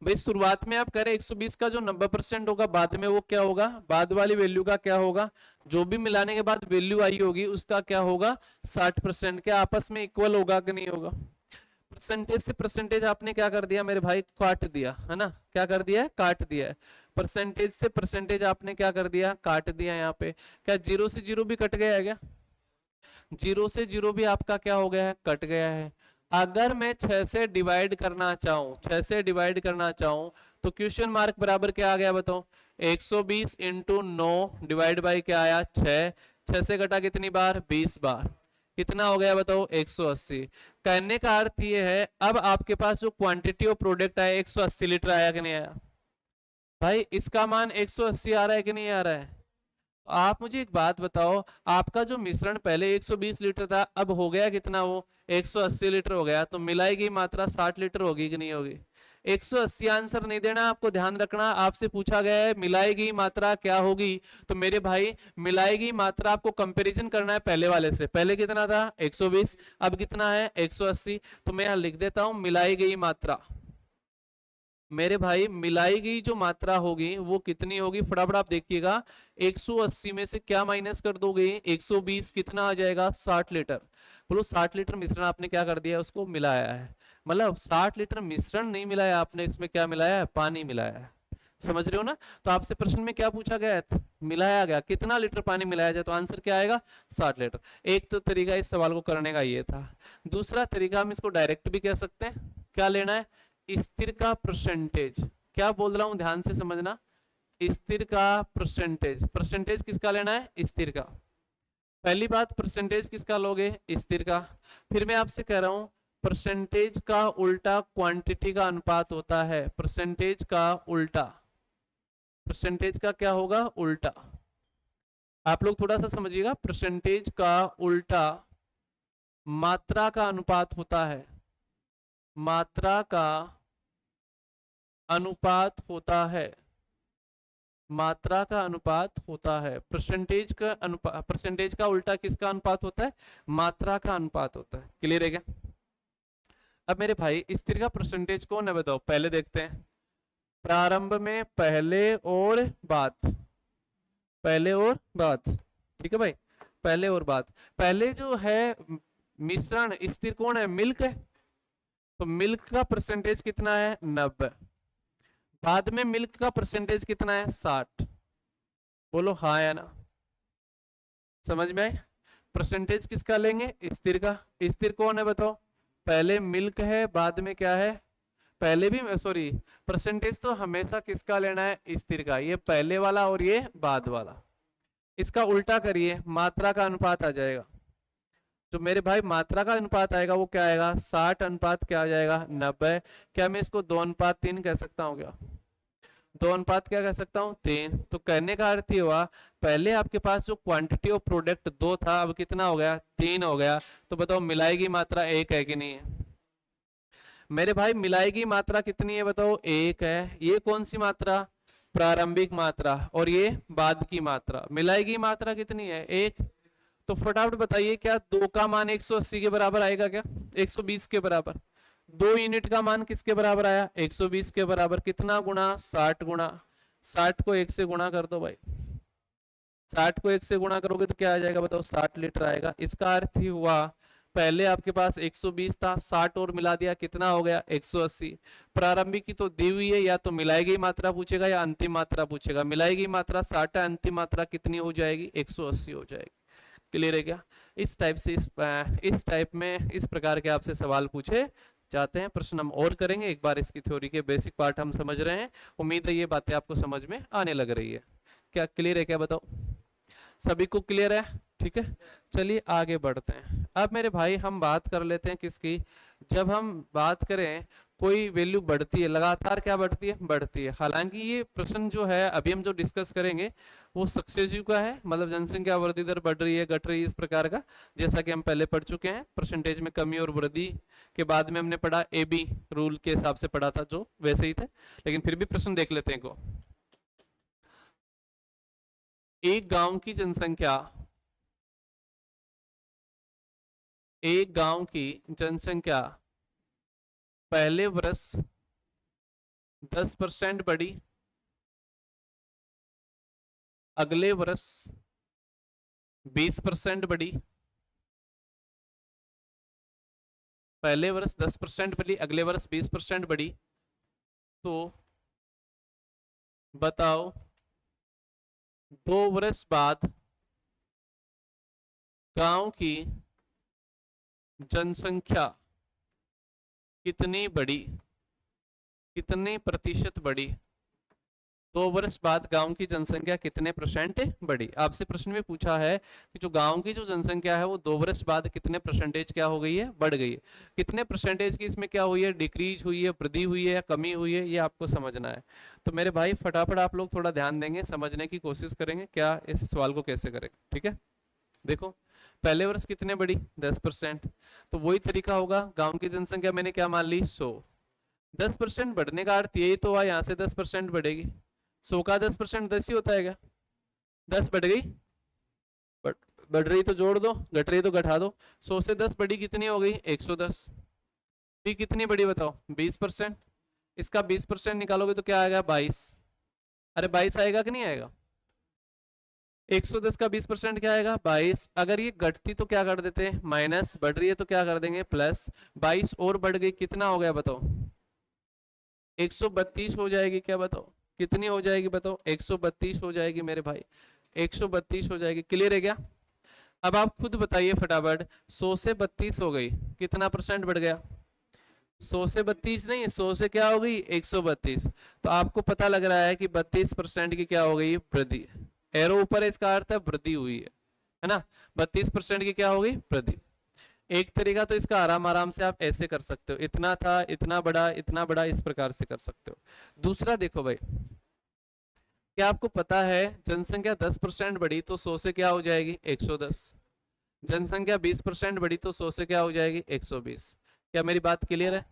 भाई? शुरुआत में आप कह रहे 120 का जो 90% होगा बाद में वो क्या होगा, बाद वाली वैल्यू का क्या होगा, जो भी मिलाने के बाद वैल्यू आई होगी उसका क्या होगा 60%। क्या आपस में इक्वल होगा कि नहीं होगा? परसेंटेज से परसेंटेज आपने क्या कर दिया मेरे भाई, काट दिया है ना। क्या कर दिया है, काट दिया है। परसेंटेज से परसेंटेज आपने क्या कर दिया, काट दिया। यहाँ पे क्या जीरो से जीरो भी कट गया है क्या? जीरो से जीरो भी आपका क्या हो गया है, कट गया है। अगर मैं 6 से डिवाइड करना चाहूं, 6 से डिवाइड करना चाहूं तो क्वेश्चन मार्क बराबर क्या आ गया बताओ, 120 इंटू 9 डिवाइड बाई क्या आया 6। 6 से कटा कितनी बार, 20 बार। कितना हो गया बताओ 180। कहने का अर्थ ये है अब आपके पास जो क्वांटिटी ऑफ प्रोडक्ट आया 180 लीटर आया कि नहीं आया? भाई इसका मान 180 आ रहा है कि नहीं आ रहा है? आप मुझे एक बात बताओ, आपका जो मिश्रण पहले 120 लीटर था अब हो गया कितना, वो 180 लीटर हो गया, तो मिलाई गई मात्रा 60 लीटर होगी कि नहीं होगी? 180 आंसर नहीं देना आपको, ध्यान रखना आपसे पूछा गया है मिलाई गई मात्रा क्या होगी। तो मेरे भाई मिलाई गई मात्रा आपको कंपैरिजन करना है पहले वाले से। पहले कितना था 120, अब कितना है 180। तो मैं यहां लिख देता हूं मिलाई गई मात्रा, मेरे भाई मिलाई गई जो मात्रा होगी वो कितनी होगी, फटाफट आप देखिएगा। 180 में से क्या माइनस कर दोगे, 120, कितना आ जाएगा, 60 लीटर। बोलो 60 लीटर मिश्रण आपने क्या कर दिया, उसको मिलाया है। मतलब 60 लीटर मिश्रण नहीं मिलाया आपने, इसमें क्या मिलाया है, पानी मिलाया है। समझ रहे हो ना। तो आपसे प्रश्न में क्या पूछा गया है, मिलाया गया, कितना लीटर पानी मिलाया जाए, तो आंसर क्या आएगा, 60 लीटर। एक तो तरीका इस सवाल को करने का ये था। दूसरा तरीका हम इसको डायरेक्ट भी कह सकते हैं। क्या लेना है, स्थिर का परसेंटेज। क्या बोल रहा हूं ध्यान से समझना, स्थिर का परसेंटेज। परसेंटेज किसका लेना है, स्थिर का। पहली बात, परसेंटेज किसका लोगे, स्थिर का। फिर मैं आपसे कह रहा हूं परसेंटेज का उल्टा क्वांटिटी का अनुपात होता है। परसेंटेज का उल्टा, परसेंटेज का क्या होगा, उल्टा। आप लोग थोड़ा सा समझिएगा, परसेंटेज का उल्टा मात्रा का अनुपात होता है। मात्रा का अनुपात होता है, मात्रा का अनुपात होता है। परसेंटेज का अनुपात, परसेंटेज का उल्टा किसका अनुपात होता है, मात्रा का अनुपात होता है। क्लियर है क्या। अब मेरे भाई स्थिर का परसेंटेज कौन है बताओ, पहले देखते हैं। प्रारंभ में पहले और बाद, पहले और बाद, ठीक है भाई, पहले और बाद। पहले जो है मिश्रण स्थिर कौन है, मिल्क है, तो मिल्क का परसेंटेज कितना है, 90। बाद में मिल्क का परसेंटेज कितना है, 60। बोलो हाँ या ना, समझ में आए। परसेंटेज किसका लेंगे, स्थिर का। स्थिर कौन है बताओ, पहले मिल्क है, बाद में क्या है, पहले भी, सॉरी, परसेंटेज तो हमेशा किसका लेना है, स्थिर का। ये पहले वाला और ये बाद वाला, इसका उल्टा करिए, मात्रा का अनुपात आ जाएगा। तो मेरे भाई मात्रा का अनुपात आएगा वो क्या आएगा, 60 अनुपात क्या आ जाएगा, 90। क्या मैं इसको 2:3 कह सकता हूँ क्या, 2 अनुपात क्या कह सकता हूँ, 3। तो कहने का अर्थ ये हुआ, पहले आपके पास जो क्वांटिटी ऑफ प्रोडक्ट 2 था, अब कितना हो गया, 3 हो गया। तो बताओ मिलाएगी मात्रा 1 है कि नहीं है। मेरे भाई मिलाएगी मात्रा कितनी है बताओ, 1 है। ये कौन सी मात्रा, प्रारंभिक मात्रा, और ये बाद की मात्रा। मिलाएगी मात्रा कितनी है, 1। तो फटाफट बताइए, क्या 2 का मान 180 के बराबर आएगा क्या, 120 के बराबर। 2 यूनिट का मान किसके बराबर आया, 120 के बराबर। कितना गुणा, 60 गुणा। 60 को 1 से गुणा कर दो भाई, 60 को 1 से गुणा करोगे तो क्या आ जाएगा बताओ, 60 लीटर आएगा। इसका अर्थ ही हुआ, पहले आपके पास 120 था, 60 और मिला दिया, कितना हो गया, 180। प्रारंभिक की तो दी हुई है, या तो मिलाई गई मात्रा पूछेगा या अंतिम मात्रा पूछेगा। मिलाई गई मात्रा 60 है, अंतिम मात्रा कितनी हो जाएगी, 180 हो जाएगी। क्लियर है क्या। इस टाइप से इस टाइप में इस प्रकार के आपसे सवाल पूछे जाते हैं। प्रश्न हम और करेंगे, एक बार इसकी थ्योरी के बेसिक पार्ट हम समझ रहे हैं। उम्मीद है ये बातें आपको समझ में आने लग रही है। क्या क्लियर है क्या बताओ, सभी को क्लियर है, ठीक है। चलिए आगे बढ़ते हैं। अब मेरे भाई हम बात कर लेते हैं किसकी, जब हम बात करें कोई वैल्यू बढ़ती है, लगातार क्या बढ़ती है, बढ़ती है। हालांकि ये प्रश्न जो है अभी हम जो डिस्कस करेंगे वो सक्सेसिव का है, मतलब जनसंख्या वृद्धि दर बढ़ रही है, घट रही है, इस प्रकार का, जैसा कि हम पहले पढ़ चुके हैं। परसेंटेज में कमी और वृद्धि के बाद में हमने पढ़ा AB रूल के हिसाब से पढ़ा था, जो वैसे ही थे, लेकिन फिर भी प्रश्न देख लेते हैं को। एक गांव की जनसंख्या, एक गांव की जनसंख्या पहले वर्ष 10% बढ़ी, अगले वर्ष 20% बढ़ी। पहले वर्ष 10% बढ़ी, अगले वर्ष 20% बढ़ी। तो बताओ 2 वर्ष बाद गांव की जनसंख्या कितनी बढ़ी, कितने प्रतिशत बढ़ी। 2 वर्ष बाद गांव की जनसंख्या कितने परसेंट बढ़ी। आपसे प्रश्न में पूछा है कि जो गांव की जो जनसंख्या है वो 2 वर्ष बाद कितने परसेंटेज क्या हो गई है, बढ़ गई है। कितने परसेंटेज की इसमें क्या हुई है, डिक्रीज हुई है, वृद्धि हुई है, कमी हुई है, ये आपको समझना है। तो मेरे भाई फटाफट आप लोग थोड़ा ध्यान देंगे, समझने की कोशिश करेंगे क्या इस सवाल को कैसे करें, ठीक है। देखो पहले वर्ष कितने बढ़ी, 10%। तो वही तरीका होगा, गांव की जनसंख्या मैंने क्या मान ली, 100। 10% बढ़ने का अर्थ यही तो हुआ, यहाँ से 10% बढ़ेगी। 100 का 10% 10 ही होता है क्या, 10 बढ़ गई, बढ़ बढ़ रही तो जोड़ दो, घट रही तो घटा दो। 100 से 10 बढ़ी कितनी हो गई, 110। भी कितनी बढ़ी बताओ, 20%। इसका 20% निकालोगे तो क्या आएगा 22। अरे 22 आएगा कि नहीं आएगा? 110 का 20% क्या आएगा 22। अगर ये घटती तो क्या कर देते हैं माइनस, बढ़ रही है तो क्या कर देंगे प्लस। 22 और बढ़ गई कितना हो गया बताओ? 132 हो जाएगी क्या बताओ? कितनी हो जाएगी बताओ? 132 हो जाएगी मेरे भाई, 132 हो जाएगी। क्लियर है क्या? अब आप खुद बताइए फटाफट, 100 से 32 हो गई, कितना परसेंट बढ़ गया? 100 से 32 नहीं, 100 से क्या हो गई 132। तो आपको पता लग रहा है कि 32% की क्या हो गई वृद्धि। एरो ऊपर है, इसका अर्थ है वृद्धि हुई है ना। 32% की क्या हो गई वृद्धि। एक तरीका तो इसका आराम आराम से आप ऐसे कर सकते हो, इतना था इतना बड़ा इतना बड़ा, इस प्रकार से कर सकते हो। दूसरा देखो भाई, क्या आपको पता है जनसंख्या 10% बढ़ी तो 100 से क्या हो जाएगी 110। जनसंख्या 20% बढ़ी तो 100 से क्या हो जाएगी 120। क्या मेरी बात क्लियर है?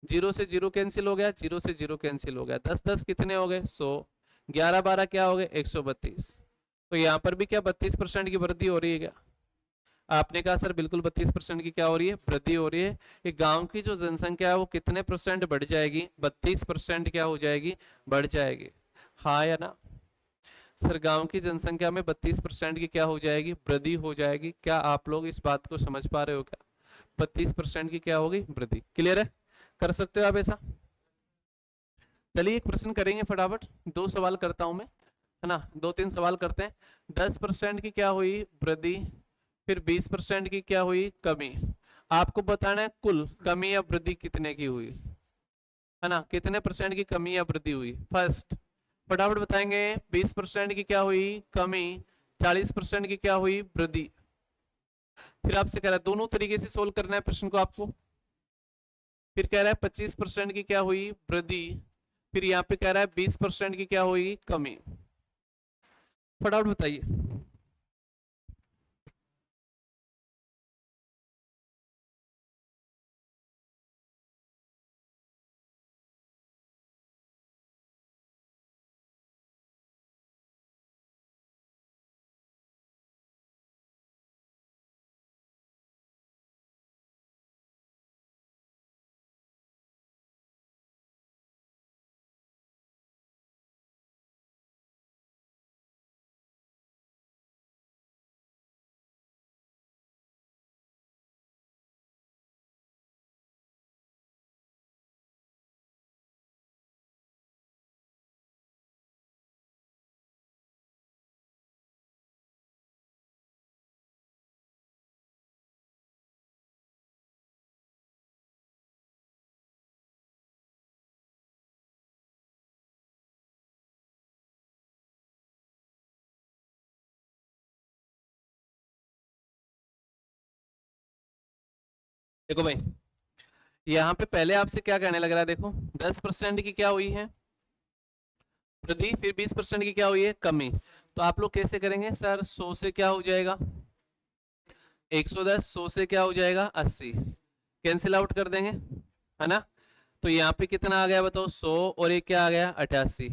0 से 0 कैंसिल हो गया, 0 से 0 कैंसिल हो गया, 10 10 कितने हो गए 100, 11 12 क्या हो गए 132। तो यहाँ पर भी क्या 32% की वृद्धि हो रही है क्या? आपने कहा सर बिल्कुल 32% की क्या हो रही है वृद्धि हो रही है। कि गांव की जो जनसंख्या है वो कितने परसेंट बढ़ जाएगी? 32% क्या हो जाएगी बढ़ जाएगी। हाँ या ना? सर गांव की जनसंख्या में 32% की क्या हो जाएगी वृद्धि हो जाएगी। क्या आप लोग इस बात को समझ पा रहे हो क्या? 32% की क्या होगी वृद्धि। क्लियर है? कर सकते हो आप ऐसा? चलिए एक प्रश्न करेंगे फटाफट, 2 सवाल करता हूं मैं, है ना, 2-3 सवाल करते हैं। 10% की क्या हुई वृद्धि, फिर 20% की क्या हुई कमी। आपको बताना है कुल कमी या वृद्धि कितने की हुई, है ना, कितने परसेंट की कमी या वृद्धि हुई। फर्स्ट फटाफट बताएंगे, 20% की क्या हुई कमी, 40% की क्या हुई वृद्धि। फिर आपसे कह रहा है दोनों तरीके से सोल्व करना है प्रश्न को आपको। फिर कह रहा है 25% की क्या हुई वृद्धि, फिर यहाँ पे कह रहा है 20% की क्या हुई कमी। फटाफट बताइए। देखो भाई, यहाँ पे पहले आपसे क्या कहने लग रहा है, देखो 10% की क्या हुई है वृद्धि, फिर 20% की क्या हुई है कमी। तो आप लोग कैसे करेंगे सर, 100 से क्या हो जाएगा 110, 100 से क्या हो जाएगा 80, कैंसिल आउट कर देंगे, है ना। तो यहाँ पे कितना आ गया बताओ 100, और एक क्या आ गया 88।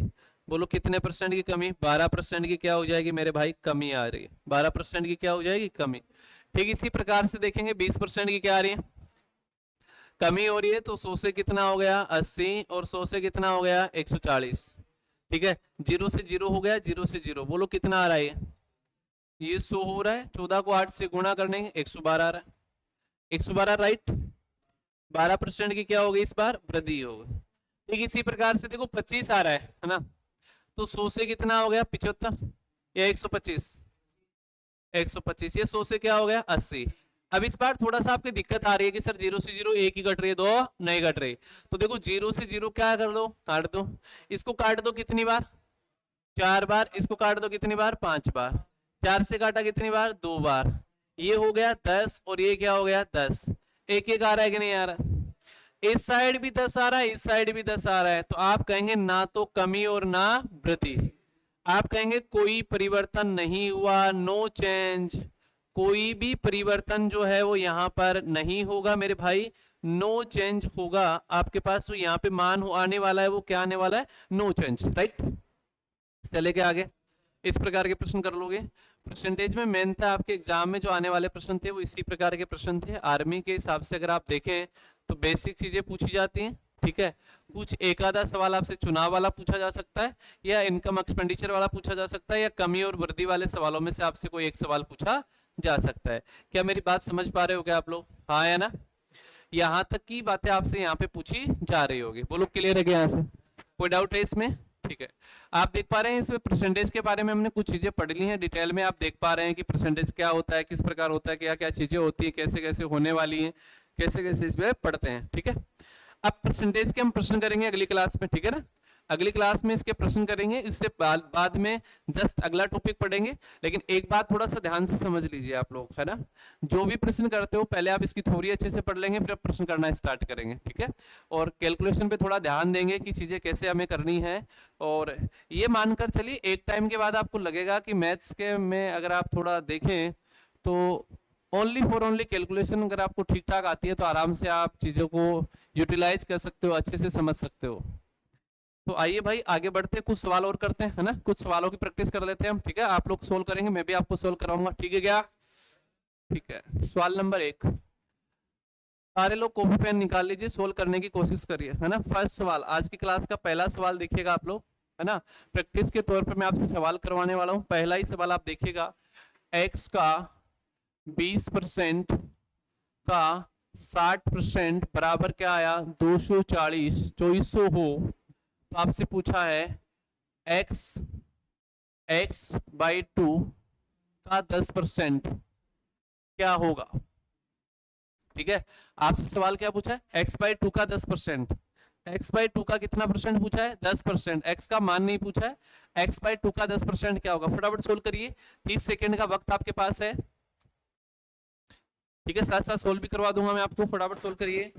बोलो कितने परसेंट की कमी, 12% की क्या हो जाएगी मेरे भाई कमी आ रही है, 12% की क्या हो जाएगी कमी। ठीक इसी प्रकार से देखेंगे 20% की क्या आ रही है कमी हो रही है। तो 100 से कितना हो गया 80, और 100 से कितना हो गया 140। ठीक है, 0 से 0 हो गया, 0 से 0, बोलो कितना आ रहा है ये 100 हो रहा है, 14 को 8 से गुणा करने 112 आ रहा है, 112 राइट। 12% की क्या होगी इस बार वृद्धि होगी। ठीक इसी प्रकार से देखो 25 आ रहा है ना, तो 100 से कितना हो गया 75 या 125, 125, ये 100 से क्या हो गया 80। अब इस बार थोड़ा सा आपकी दिक्कत आ रही है कि सर 0 से 0 एक ही कट रही है, दो नहीं कट रही। तो देखो 0 से 0 क्या कर दो काट दो, इसको काट दो कितनी बार 4 बार, इसको काट दो कितनी बार 5 बार, 4 से काटा कितनी बार 2 बार, ये हो गया 10, और ये क्या हो गया 10। एक एक आ रहा है कि नहीं आ रहा, इस साइड भी 10 आ रहा है, इस साइड भी 10 आ रहा है। तो आप कहेंगे ना तो कमी और ना वृद्धि, आप कहेंगे कोई परिवर्तन नहीं हुआ, नो चेंज, कोई भी परिवर्तन जो है वो यहाँ पर नहीं होगा मेरे भाई, नो चेंज होगा। आपके पास जो यहाँ पे मान आने वाला है वो क्या आने वाला है नो चेंज, राइट। चले के आगे, इस प्रकार के प्रश्न कर लोगे। परसेंटेज में मेन था आपके एग्जाम में जो आने वाले प्रश्न थे वो इसी प्रकार के प्रश्न थे। आर्मी के हिसाब से अगर आप देखें तो बेसिक चीजें पूछी जाती हैं, ठीक है। कुछ एक आधा सवाल आपसे चुनाव वाला पूछा जा सकता है, या इनकम एक्सपेंडिचर वाला पूछा जा सकता है, या कमी और वृद्धि वाले सवालों में से आपसे कोई एक सवाल पूछा जा सकता है। क्या मेरी बात समझ पा रहे हो क्या आप लोग? हाँ या ना? यहाँ तक की बातें आपसे यहाँ पे पूछी जा रही होगी। बोलो क्लियर है क्या यहाँ से? कोई डाउट है इसमें? ठीक है। आप देख पा रहे हैं इसमें परसेंटेज के बारे में हमने कुछ चीजें पढ़ ली हैं डिटेल में। आप देख पा रहे हैं कि परसेंटेज क्या होता है, किस प्रकार होता है, क्या क्या चीजें होती है, कैसे कैसे होने वाली हैं, कैसे कैसे इसमें पढ़ते हैं। ठीक है। अब परसेंटेज के हम प्रश्न करेंगे अगली क्लास में, ठीक है ना? अगली क्लास में इसके प्रश्न करेंगे, इससे बाद में जस्ट अगला टॉपिक पढ़ेंगे। लेकिन एक बात थोड़ा सा ध्यान से समझ लीजिए आप लोग, है ना? जो भी प्रश्न करते हो पहले आप इसकी थ्योरी अच्छे से पढ़ लेंगे, फिर प्रश्न करना स्टार्ट करेंगे, ठीक है? और कैलकुलेशन पे थोड़ा ध्यान देंगे कि चीजें कैसे हमें करनी है। और ये मानकर चलिए एक टाइम के बाद आपको लगेगा कि मैथ्स के में अगर आप थोड़ा देखें तो ओनली फॉर ओनली कैलकुलेशन अगर आपको ठीक ठाक आती है तो आराम से आप चीजों को यूटिलाइज कर सकते हो, अच्छे से समझ सकते हो। तो आइए भाई आगे बढ़ते हैं, कुछ सवाल और करते हैं, है ना? कुछ सवालों की प्रैक्टिस कर लेते हैं हम, ठीक है? आप लोग सोल्व करेंगे, मैं भी आपको सोल्व कराऊंगा, ठीक है क्या? ठीक है। सवाल नंबर 1, सारे लोग कॉपी पेन निकाल लीजिए, सोल्व करने की कोशिश करिए, है ना? फर्स्ट सवाल, आज की क्लास का पहला सवाल देखिएगा आप लोग, है ना? प्रैक्टिस के तौर पर मैं आपसे सवाल करवाने वाला हूँ। पहला ही सवाल आप देखिएगा, एक्स का 20% का 60% बराबर क्या आया? 240, 2400 हो तो आपसे पूछा है x x/2 का 10% क्या होगा? ठीक है। आपसे सवाल क्या पूछा है? x/2 का 10%। x/2 का कितना परसेंट पूछा है? 10%। x का मान नहीं पूछा है। x/2 का 10% क्या होगा? फटाफट सोल्व करिए, 30 सेकेंड का वक्त आपके पास है, ठीक है? साथ साथ सोल्व भी करवा दूंगा मैं आपको, फटाफट सोल्व करिए।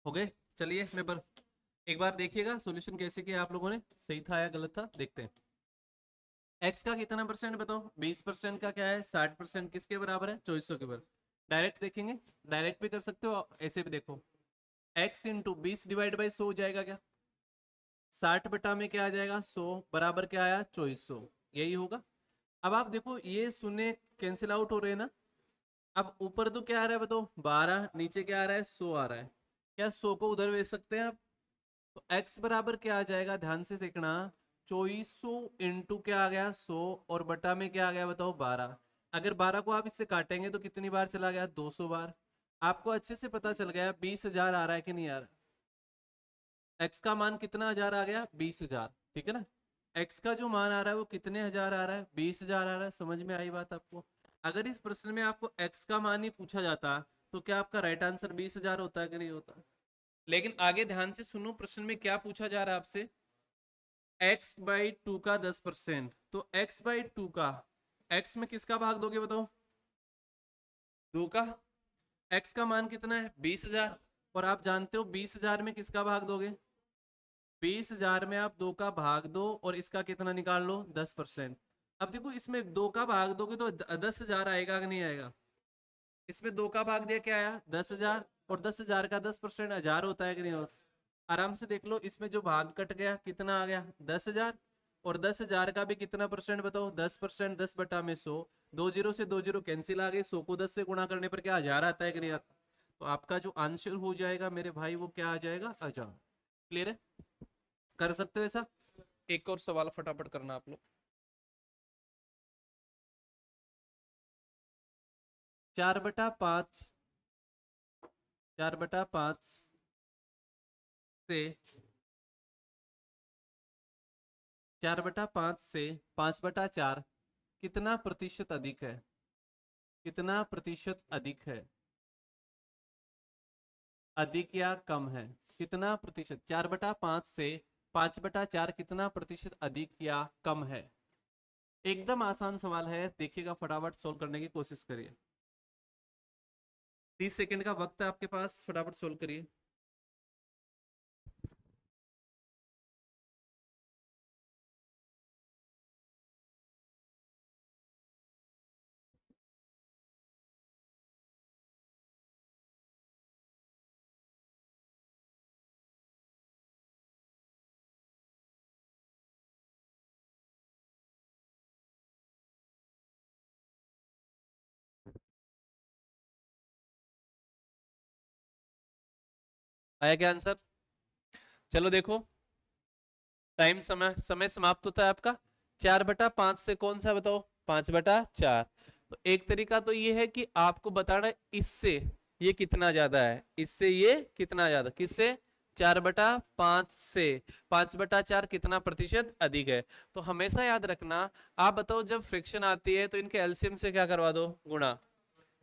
हो गए? चलिए मैं एक बार देखिएगा सॉल्यूशन कैसे किया आप लोगों ने, सही था या गलत था, देखते हैं। एक्स का कितना परसेंट बताओ? 20% का क्या है? 60% किसके बराबर है? 2400 के बराबर। डायरेक्ट देखेंगे, डायरेक्ट भी कर सकते हो, ऐसे भी देखो। एक्स इंटू 20/100 हो जाएगा क्या? 60 बटा में क्या आ जाएगा? 100 बराबर क्या आया? 2400, यही होगा। अब आप देखो ये शून्य कैंसिल आउट हो रहे हैं ना। अब ऊपर तो क्या आ रहा है बताओ? 12, नीचे क्या आ रहा है? 100 आ रहा है। क्या 100 को उधर भेज सकते हैं आप? तो x बराबर क्या आ जाएगा? ध्यान से देखना, 2400 इंटू क्या आ गया? 100, और बटा में क्या आ गया बताओ? 12। अगर 12 को आप इससे काटेंगे तो कितनी बार चला गया? 200 बार। आपको अच्छे से पता चल गया 20,000 आ रहा है कि नहीं आ रहा? x का मान कितना हजार आ गया? 20,000, ठीक है ना? x का जो मान आ रहा है वो कितने हजार आ रहा है? 20,000 आ रहा है। समझ में आई बात आपको? अगर इस प्रश्न में आपको x का मान ही पूछा जाता तो क्या आपका राइट आंसर 20,000 होता है कि नहीं होता? लेकिन आगे ध्यान से सुनो, प्रश्न में क्या पूछा जा रहा है आपसे? x/2 का 10%। तो x/2 का, x में किसका भाग दोगे बताओ? 2 का। x का मान कितना है? 20,000। और आप जानते हो 20,000 में किसका भाग दोगे? 20,000 में आप 2 का भाग दो और इसका कितना निकाल लो? 10%। अब देखो इसमें 2 का भाग दोगे तो 10,000 आएगा कि नहीं आएगा? इसमें 2 का भाग दिया, क्या आया? 10,000। और 10,000 का 10% 1000 होता है कि नहीं होता? आराम से देख लो, इसमें जो भाग कट गया कितना आ गया? 10,000। और 10,000 का भी कितना परसेंट बताओ? 10%। 10 बटा में 100, 2 जीरो से 2 जीरो कैंसिल आ गए, 100 को 10 से गुणा करने पर क्या 1000 आता है कि नहीं आता? तो आपका जो आंसर हो जाएगा मेरे भाई वो क्या आ जाएगा? 1000। क्लियर है? कर सकते हो ऐसा? एक और सवाल फटाफट करना आप लोग। 4/5, 4/5 से 4/5 से 5/4 कितना प्रतिशत अधिक है? कितना प्रतिशत अधिक है? अधिक या कम है? कितना प्रतिशत? 4/5 से 5/4 कितना प्रतिशत अधिक या कम है? एकदम आसान सवाल है, देखिएगा, फटाफट सोल्व करने की कोशिश करिए। 30 सेकंड का वक्त है आपके पास, फटाफट सोल्व करिए। आया क्या आंसर? चलो देखो, टाइम, समय समय समाप्त होता है आपका। 4/5 से कौन सा बताओ? 5/4। तो एक तरीका तो ये है कि आपको बताना है इससे ये कितना ज्यादा है, इससे ये कितना ज्यादा, किससे? 4/5 से 5/4 कितना प्रतिशत अधिक है। तो हमेशा याद रखना, आप बताओ जब फ्रिक्शन आती है तो इनके एलसीएम से क्या करवा दो? गुणा।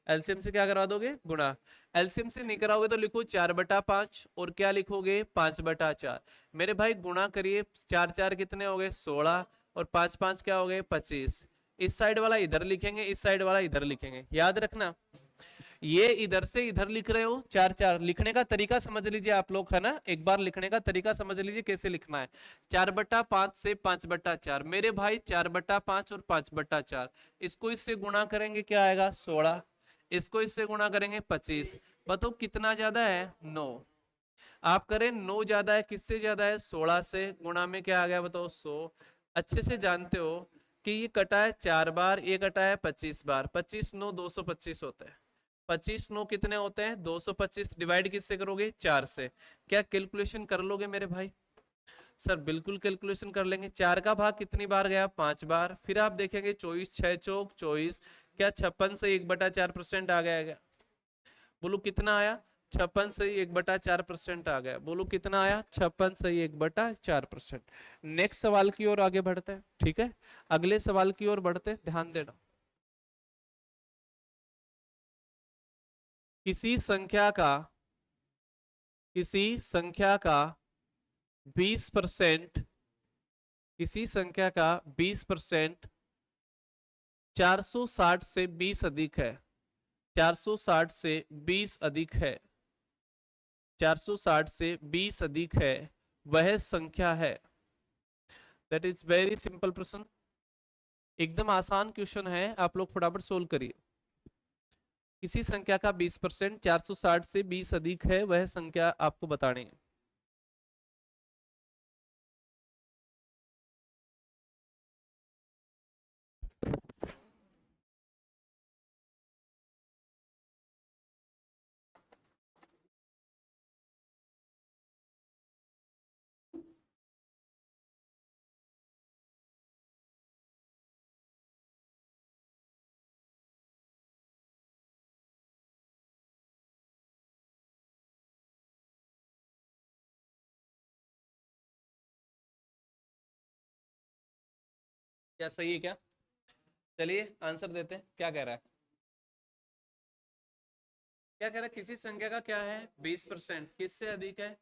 एलसीएम से क्या करवा दोगे? गुणा। एलसीएम से नहीं कराओगे तो लिखो 4/5 और क्या लिखोगे? 5/4। मेरे भाई गुणा करिए, 4 4 कितने हो गए? 16, और 5 5 क्या हो गए? 25। इस साइड वाला इधर लिखेंगे, इस साइड वाला इधर लिखेंगे, याद रखना। ये इधर से इधर लिख रहे हो 4 4, लिखने का तरीका समझ लीजिए आप लोग, है ना? एक बार लिखने का तरीका समझ लीजिए कैसे लिखना है। 4/5 से 5/4, मेरे भाई 4/5 और 5/4, इसको इससे गुणा करेंगे, क्या आएगा? 16। इसको इससे गुणा करेंगे 25। बताओ कितना ज्यादा है? 9। आप करें 9 ज्यादा है, किससे ज्यादा है? 16 से। गुणा में क्या आ गया बताओ? 100। अच्छे से जानते हो कि ये कटा है 4 बार, ये कटा है 25 बार। 25 9 225 होता है। 25 9 कितने होते हैं? 225। डिवाइड किससे करोगे? 4 से। क्या कैलकुलेशन कर लोगे मेरे भाई? सर बिल्कुल कैलकुलेशन कर लेंगे। 4 का भाग कितनी बार गया? 5 बार। फिर आप देखेंगे 24 6 चौक 24, क्या 56 से 1/4% आ गया? क्या बोलो कितना आया? 56 से 1/4% आ गया। बोलो कितना आया? 56 से 1/4%। नेक्स्ट सवाल की ओर आगे बढ़ते हैं, ठीक है? अगले सवाल की ओर बढ़ते हैं, ध्यान देना। किसी संख्या का किसी संख्या का 20%, किसी संख्या का 20% 460 से 20 अधिक है। 460 से 20 अधिक है। 460 से 20 अधिक है, वह संख्या है। दैट इज वेरी सिंपल प्रश्न, एकदम आसान क्वेश्चन है, आप लोग फटाफट सोल्व करिए। किसी संख्या का 20% 460 से 20 अधिक है, वह संख्या आपको बतानी है। क्या सही है क्या? चलिए आंसर देते हैं, क्या कह रहा है? क्या कह रहा है? किसी संख्या का क्या है? 20%, किससे अधिक है?